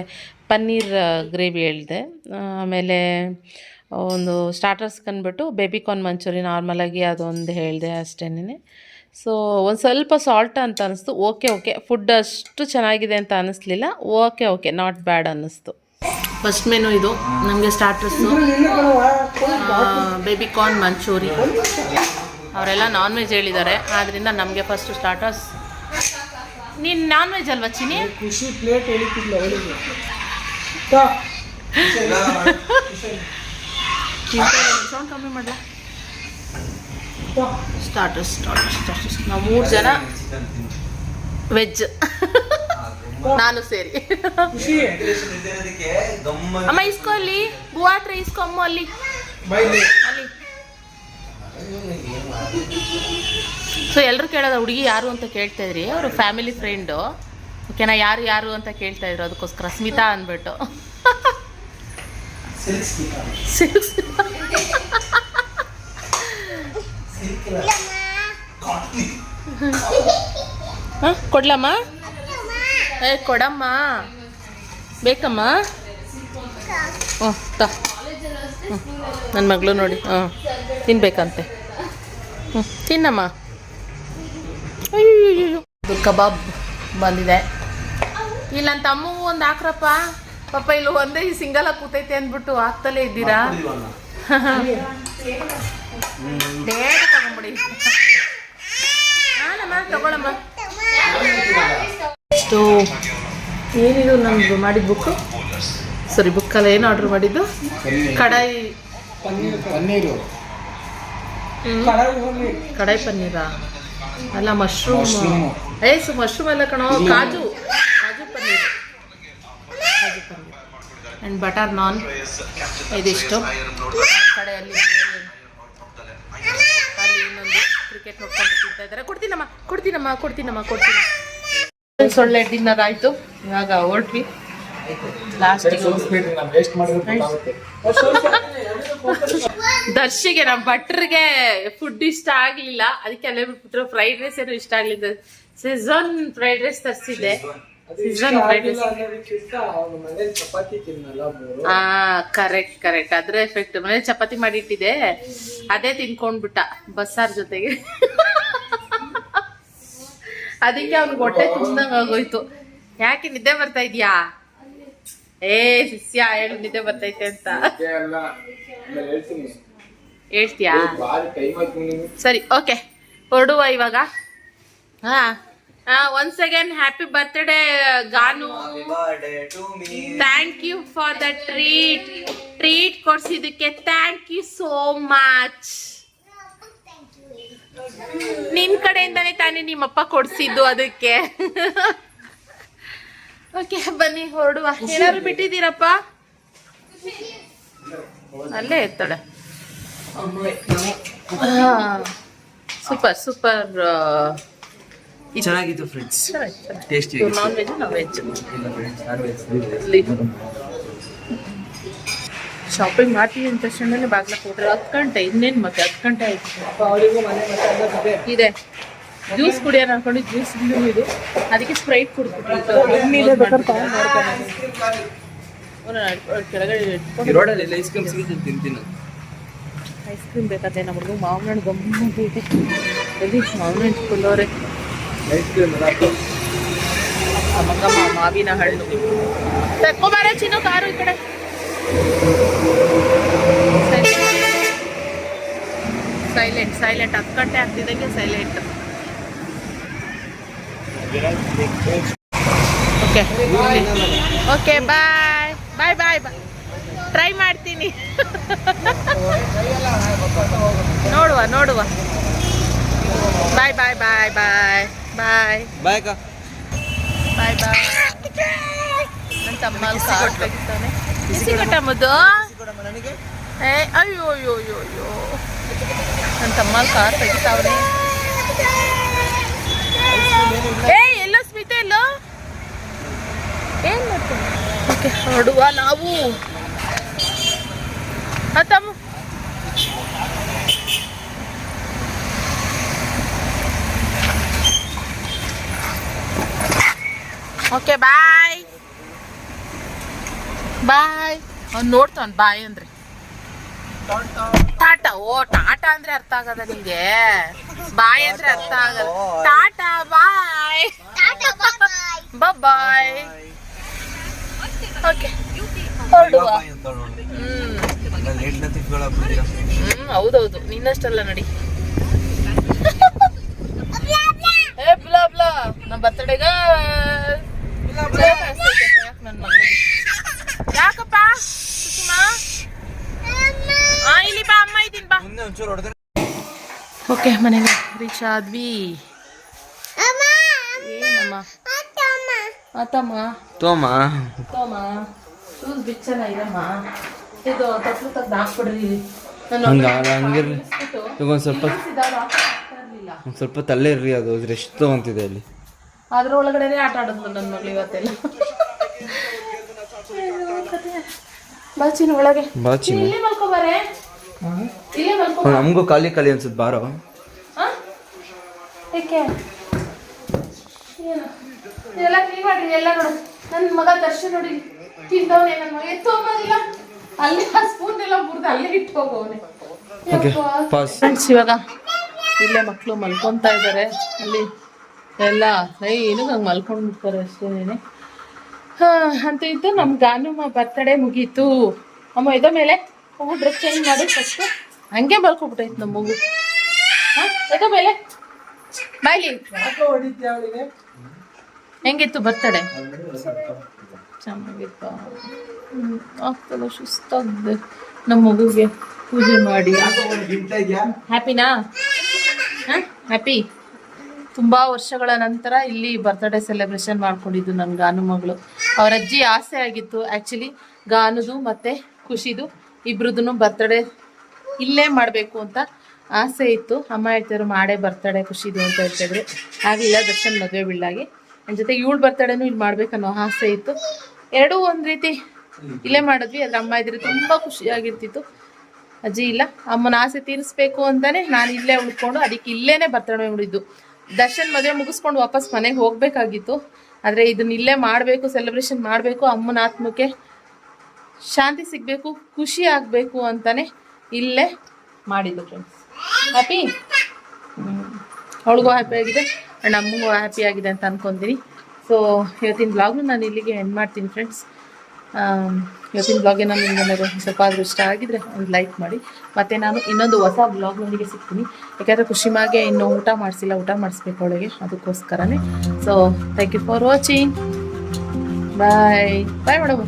ಪನ್ನೀರ್ ಗ್ರೇವಿ ಹೇಳಿದೆ, ಆಮೇಲೆ ಒಂದು ಸ್ಟಾರ್ಟರ್ಸ್ ಕಂಡುಬಿಟ್ಟು ಬೇಬಿಕಾರ್ನ್ ಮಂಚೂರಿ ನಾರ್ಮಲಾಗಿ ಅದೊಂದು ಹೇಳಿದೆ ಅಷ್ಟೇನೆ. ಸೊ ಒಂದು ಸ್ವಲ್ಪ ಸಾಲ್ಟ್ ಅಂತ ಅನ್ನಿಸ್ತು. ಓಕೆ ಫುಡ್ ಅಷ್ಟು ಚೆನ್ನಾಗಿದೆ ಅಂತ ಅನ್ನಿಸ್ಲಿಲ್ಲ. ಓಕೆ ನಾಟ್ ಬ್ಯಾಡ್ ಅನ್ನಿಸ್ತು. ಫಸ್ಟ್ ಮೆನು ಇದು ನಮಗೆ ಸ್ಟಾರ್ಟರ್ಸು ಬೇಬಿಕಾರ್ನ್ ಮಂಚೂರಿ. ಅವರೆಲ್ಲ ನಾನ್ ವೆಜ್ ಹೇಳಿದ್ದಾರೆ, ಆದ್ದರಿಂದ ನಮಗೆ ಫಸ್ಟು ಸ್ಟಾರ್ಟರ್ಸ್. ನೀನು ನಾನ್ ವೆಜ್ ಅಲ್ವಾ ಚಿನಿ? ಖುಷಿ ಪ್ಲೇಟ್ ಹೇಳಿದ್ದಿಲ್ಲ ಅವಳಿಗೆ. ಸೌಂಡ್ ಕಮ್ಮಿ ಮಾಡಲ. ಸ್ಟಾರ್ಟರ್ಸ್ ನಾವು 3 ಜನ ವೆಜ್, ನಾನು ಸೇರಿ. ಅಮ್ಮ ಇಸ್ಕೊ, ಅಲ್ಲಿ ಬುವಾ ಹತ್ರ ಇಸ್ಕೊ ಅಮ್ಮ, ಅಲ್ಲಿ ಸೊ ಎಲ್ಲರೂ ಕೇಳೋದು ಹುಡುಗಿ ಯಾರು ಅಂತ ಕೇಳ್ತಾ ಇದ್ರಿ. ಅವರು ಫ್ಯಾಮಿಲಿ ಫ್ರೆಂಡು. ಓಕೆನಾ, ಯಾರು ಅಂತ ಕೇಳ್ತಾ ಇದ್ರು, ಅದಕ್ಕೋಸ್ಕರ ಸ್ಮಿತಾ ಅಂದ್ಬಿಟ್ಟು. ಕೊಡ್ಲಮ್ಮ? ಕೊಡಮ್ಮ, ಬೇಕಮ್ಮ? ನನ್ನ ಮಗಳು ನೋಡಿ ತಿನ್ಬೇಕಂತೆ. ತಿನ್ನಮ್ಮ. ಅಯ್ಯೋ ಇದು ಕಬಾಬ್ ಬಂದಿದೆ. ಇಲ್ಲ ಅಂತ ಅಮ್ಮ ಒಂದು ಹಾಕ್ರಪ್ಪ. ಪಾಪ ಇಲ್ಲಿ ಒಂದೇ ಸಿಂಗಲ್ ಆಗಿ ಕೂತೈತೆ ಅಂದ್ಬಿಟ್ಟು ಹಾಕ್ತಲೇ ಇದ್ದೀರಾ. ಬೇಗ ತಗೊಂಬಿಡಿ. ಹಾನಮ್ಮ ತಗೊಳಮ್ಮ. ಇಷ್ಟು ಏನಿದು ನಮ್ದು ಮಾಡಿದ ಬುಕ್ಕು? ಸರಿ ಬುಕ್ಕಲ್ಲ, ಏನು ಆರ್ಡ್ರ್ ಮಾಡಿದ್ದು? ಕಡಾಯಿ ಪನ್ನೀರು. ಕಡಾಯಿ ಪನ್ನೀರಾ? ಅಲ್ಲ ಮಶ್ರೂಮ್. ಮಶ್ರೂಮ್ ಎಲ್ಲ ಕಣೋ, ಕಾಜು ಪನ್ನೀರ್. ಆ್ಯಂಡ್ ಬಟರ್ ನಾನ್ ಇದಿಷ್ಟು. ಕಡೆಯಲ್ಲಿ ಅಲ್ಲಿ ಇನ್ನೊಂದು ಕ್ರಿಕೆಟ್ ನೋಡ್ಕೊಂಡು ತಿಂತಾ ಇದ್ದಾರೆ. ಕೊಡ್ತೀನಮ್ಮ. ಸೊಳ್ಳೆ ಡಿನ್ನರ್ ಆಯಿತು. ಇವಾಗ ಹೊರಟ್ವಿ ಲಾಸ್ಟಿಗೆ. ದರ್ಶಿಗೆ ನಮ್ಮ ಭಟ್ರಿಗೆ ಫುಡ್ ಇಷ್ಟ ಆಗಲಿಲ್ಲ, ಅದಕ್ಕೆ ಅಲ್ಲೇ ಬಿಟ್ಬಿಟ್ರು. ಫ್ರೈಡ್ ರೈಸ್ ಏನೋ ಇಷ್ಟ ಆಗಲಿಲ್ಲ. ಸೀಸನ್ ಫ್ರೈಡ್ ರೈಸ್ ತರಿಸಿದ್ದೆ. Season fried rice. ಕರೆಕ್ಟ್ ಅದ್ರ ಎಫೆಕ್ಟ್. ಮನೇಲಿ ಚಪಾತಿ ಮಾಡಿಟ್ಟಿದೆ, ಅದೇ ತಿನ್ಕೊಂಡ್ಬಿಟ್ಟ ಬಸ್ಸಾರ್ ಜೊತೆಗೆ. ಅದಕ್ಕೆ ಅವ್ನಿಗೆ ಹೊಟ್ಟೆ ತುಂಬ್ದಂಗ ಆಗೋಯ್ತು. ಯಾಕೆ ನಿದ್ದೆ ಬರ್ತಾ ಇದ್ಯಾ? ಶಿಷ್ಯ ಹೇಳು ನಿದ್ದೆ ಬರ್ತೈತೆ ಅಂತ. ಹೇಳ್ತೀಯಾ? ಸರಿ, ಓಕೆ, ಹೊರಡುವ ಇವಾಗ. Once again happy birthday Ganu. Thank you for the treat ಕೊಡ್ಸಿದ್ದಕ್ಕೆ. Thank you so much. ನಿನ್ ಕಡೆಯಿಂದಾನೇ ತಾನೇ ನಿಮ್ಮಪ್ಪ ಕೊಡ್ಸಿದ್ದು, ಅದಕ್ಕೆ. ಓಕೆ ಬನ್ನಿ ಹೊರಡುವ. ಏನಾದ್ರು ಬಿಟ್ಟಿದ್ದೀರಪ್ಪ? ಅಲ್ಲೇ ಇರ್ತಾಳೆ. ಸೂಪರ್. ಚೆನ್ನಾಗಿತ್ತು ಫ್ರೆಂಡ್ಸ್. ಟೇಸ್ಟಿ. ನಾನ್ ವೆಜ್ ನಾವು ವೆಜ್. ಶಾಪಿಂಗ್ ಮಾಡ್ತೀವಿ ಅಂತ ತಕ್ಷಣ ಬಾಗ್ಲಕ್ಕೆ ಹೋದ್ರೆ 10 ಗಂಟೆ. ಇನ್ನೇನು ಮತ್ತೆ 10 ಗಂಟೆ ಆಯ್ತು. ಇದೆ ಜ್ಯೂಸ್ ಕುಡಿಯೋಣ ಅನ್ಕೊಂಡು ಜ್ಯೂಸ್ ಇದು, ಅದಕ್ಕೆ ಸ್ಪ್ರೈಟ್ ಕುಡಿದ್ಬಿಟ್ಟು ಕೆಳಗಡೆ ಐಸ್ ಕ್ರೀಮ್ ಸಿಗುತ್ತೆ ತಿಂತೀನಿ. ಐಸ್ ಕ್ರೀಮ್ ಬೇಕಾದ್ರೆ ನಮ್ಮದು ಮಾವಿನ ಹಣ್ಣು ಗಮ್ಮತ್ತೈತೆ. ಎಲ್ಲಿ ಮಾವಿನ ಹಣ್ಣು ಕುಲ್ಲೋರೆ. ಮಂಗಮ್ಮ ಮಾವಿನ ಹಣ್ಣು ತಕ್ಕೊಬಾರ ಚಿನ್ನು. ಕಾರು ಈ ಕಡೆ. ಸೈಲೆಂಟ್ 10 ಗಂಟೆ ಆಗ್ತಿದ್ದಂಗೆ ಸೈಲೆಂಟ್. Okay bye. ಟ್ರೈ ಮಾಡ್ತೀನಿ. ನೋಡುವ. ಬಾಯ್. ನನ್ನ ತಮ್ಮ ಕಾರ್ ತೆಗಿತಾನೆ. ಬಿಸಿ ಕಟ್ಟಮ್ಮದು. ಅಯ್ಯೋ ನನ್ನ ತಮ್ಮ ಕಾರ್ ತೆಗಿತಾವ್ರೆ. ಎಲ್ಲೋ ಸ್ಮಿತಾ ಎಲ್ಲೋ ಏನ್ ಮಾಡ್ತೀನಿ. ಓಕೆ ಹೊರಡುವ ನಾವು. ತಮ್ಮ ಓಕೆ ಬಾಯ್. ಅವ್ನು ನೋಡ್ತಾವ ಬಾಯ್ ಅಂದ್ರೆ ಟಾಟಾ. ಓ ಟಾಟಾ ಅಂದ್ರೆ ಅರ್ಥ ಆಗದ ನಿಂಗೆ? ಬಾಯ್ ಅಂದ್ರೆ ಅರ್ಥ ಆಗಲ್ಲ. ಟಾಟಾ ಬಾಯ್. ಓಕೆ ಹೊರಡುವ. ಹೌದೌದು, ನಿನ್ನಷ್ಟಲ್ಲ ನಡಿ. ಬ್ಲಾ ನಮ್ಮ ಬರ್ತಡೆಗ ನನ್ನ ಮಗಳಿಗೆ. ಯಾಕಪ್ಪ ಸುಷ್ಮಾ? ಇಲ್ಲಿ ಬಾ, ಅಮ್ಮ ಇದ್ದೀನಿ ಬಾ. ಓಕೆ ಮನೆಗೆ ರೀಚ್ ಆದ್ವಿ. ಏನಮ್ಮ ತೋಮ ಶೂಸ್ ಬಿಚ್ಚಲ್ಲ ಇರಮ್ಮ. ಇದು ತಪ್ಪು ತೆಗ್ದು ಹಾಕ್ಬಿಡ್ರಿ. ಸ್ವಲ್ಪ ತಲೆ ಇರ್ರಿ, ಅದು ರೆಸ್ಟ್ ತಗೊಂತಿದೆ ಅಲ್ಲಿ. ಅದ್ರೊಳಗಡೆನೆ ಆಟ ಆಡಿದ್ಲು ನನ್ನ ಮಗಳು ಇವತ್ತೆಲ್ಲ. ಬಾಚಿನ ಒಳಗೆ ಇಲ್ಲೇ ಮಲ್ಕೋಬಾರೆ. ನಮಗೂ ಖಾಲಿ ಅನ್ಸುತ್ತೆ. ಬಾರೋ. ಏಕೆ ಇದೆಲ್ಲ ಕ್ಲೀನ್ ಮಾಡ್ರಿ ಎಲ್ಲ. ನೋಡು ನನ್ನ ಮಗ ದರ್ಶನ್ ನೋಡಿ ತಿಂದವನೇ. ನನ್ನ ಮಗ ಎತ್ತೋಗೋದಿಲ್ಲ, ಅಲ್ಲಿ ಆ ಸ್ಪೂನ್ ಎಲ್ಲ ಮುರಿದು ಅಲ್ಲೇ ಇಟ್ಟು ಹೋಗೋವನೆ. ಫ್ರೆಂಡ್ಸ್ ಇವಾಗ ಇಲ್ಲೇ ಮಕ್ಕಳು ಮಲ್ಕೊತಾ ಇದ್ದಾರೆ. ಅಲ್ಲಿ ಎಲ್ಲ ಏನಕ್ಕೆ ಹಂಗೆ ಮಲ್ಕೊಂಡ್ಬಿಡ್ತಾರೆ ಅಷ್ಟೇನೆ. ಅಂತ ಇದ್ದು ನಮ್ಮ ಗಾನುಮ ಬರ್ತಡೇ ಮುಗೀತು. ಅಮ್ಮ ಇದ ಮೇಲೆ ಡ್ರೆಸ್ ಚೇಂಜ್ ಮಾಡಿ ಫಸ್ಟು ಹಂಗೆ ಮಲ್ಕೊಬಿಟ್ಟೈತೆ ನಮ್ಮ ಮಗು. ಇದ ಮೇಲೆ ಬಾಯ್ಲಿ. ಹೆಂಗಿತ್ತು ಬರ್ತಡೇ? ಚೆನ್ನಾಗಿತ್ತು. ಆಗ್ತದ ಸುಸ್ತಾಗ್ದೆ ನಮ್ಮ ಮಗುಗೆ ಪೂಜೆ ಮಾಡಿ. ಹ್ಯಾಪಿನಾ? ಹ್ಯಾಪಿ. ತುಂಬ ವರ್ಷಗಳ ನಂತರ ಇಲ್ಲಿ ಬರ್ತ್ಡೇ ಸೆಲೆಬ್ರೇಷನ್ ಮಾಡ್ಕೊಂಡಿದ್ದು ನನ್ನ ಗಾನು ಮಗಳು. ಅವ್ರ ಅಜ್ಜಿ ಆಸೆ ಆಗಿತ್ತು ಆ್ಯಕ್ಚುಲಿ ಗಾನುದು ಮತ್ತು ಖುಷಿದು ಇಬ್ರದ್ದು ಬರ್ತ್ಡೇ ಇಲ್ಲೇ ಮಾಡಬೇಕು ಅಂತ ಆಸೆ ಇತ್ತು. ಅಮ್ಮ ಹೇಳ್ತಿದ್ರು ಮಾಡೇ ಬರ್ತಡೇ ಖುಷಿದು ಅಂತ ಹೇಳ್ತಿದ್ರು. ಆಗಲಿಲ್ಲ, ದರ್ಶನ್ ಮದುವೆ ಬೀಳಾಗಿ. ನನ್ನ ಜೊತೆ ಇವಳು ಬರ್ತಡೇನೂ ಇಲ್ಲಿ ಮಾಡ್ಬೇಕನ್ನೋ ಆಸೆ ಇತ್ತು. ಎರಡೂ ಒಂದು ರೀತಿ ಇಲ್ಲೇ ಮಾಡಿದ್ವಿ. ಅದ್ರ ಅಮ್ಮ ಇದ್ರೆ ತುಂಬ ಖುಷಿಯಾಗಿರ್ತಿತ್ತು. ಅಜ್ಜಿ ಇಲ್ಲ, ಅಮ್ಮನ ಆಸೆ ತೀರಿಸ್ಬೇಕು ಅಂತಲೇ ನಾನು ಇಲ್ಲೇ ಉಳ್ಕೊಂಡು ಅದಕ್ಕೆ ಇಲ್ಲೇ ಬರ್ತಡೇ ಮಾಡಿದ್ದು. ದರ್ಶನ್ ಮದುವೆ ಮುಗಿಸ್ಕೊಂಡು ವಾಪಸ್ ಮನೆಗೆ ಹೋಗಬೇಕಾಗಿತ್ತು. ಆದರೆ ಇದನ್ನ ಇಲ್ಲೇ ಮಾಡಬೇಕು, ಸೆಲೆಬ್ರೇಷನ್ ಮಾಡಬೇಕು, ಅಮ್ಮನ ಆತ್ಮಕ್ಕೆ ಶಾಂತಿ ಸಿಗಬೇಕು, ಖುಷಿ ಆಗಬೇಕು ಅಂತಲೇ ಇಲ್ಲೇ ಮಾಡಿದ್ದು ಫ್ರೆಂಡ್ಸ್. ಹ್ಯಾಪಿ? ಅವಳಿಗೂ ಹ್ಯಾಪಿ ಆಗಿದೆ ಆ್ಯಂಡ್ ಅಮ್ಮಗೂ ಹ್ಯಾಪಿ ಆಗಿದೆ ಅಂತ ಅಂದ್ಕೊತೀನಿ. ಸೊ ಇವತ್ತಿನ ಬ್ಲಾಗ್ನು ನಾನು ಇಲ್ಲಿಗೆ ಎಂಡ್ ಮಾಡ್ತೀನಿ ಫ್ರೆಂಡ್ಸ್. ಇವತ್ತಿನ ಬ್ಲಾಗ್ ನಾನು ನಿಮ್ಗೆ ಸ್ವಲ್ಪ ಆದರೂ ಇಷ್ಟ ಆಗಿದ್ರೆ ಒಂದು ಲೈಕ್ ಮಾಡಿ. ಮತ್ತು ನಾನು ಇನ್ನೊಂದು ಹೊಸ ಬ್ಲಾಗ್ನೊಂದಿಗೆ ಸಿಗ್ತೀನಿ. ಯಾಕೆಂದರೆ ಖುಷಿಮಾಗೆ ಇನ್ನೂ ಊಟ ಮಾಡಿಸಿಲ್ಲ, ಊಟ ಮಾಡಿಸ್ಬೇಕು ಅವಳಿಗೆ, ಅದಕ್ಕೋಸ್ಕರನೇ. So thank you for watching. Bye bye madam.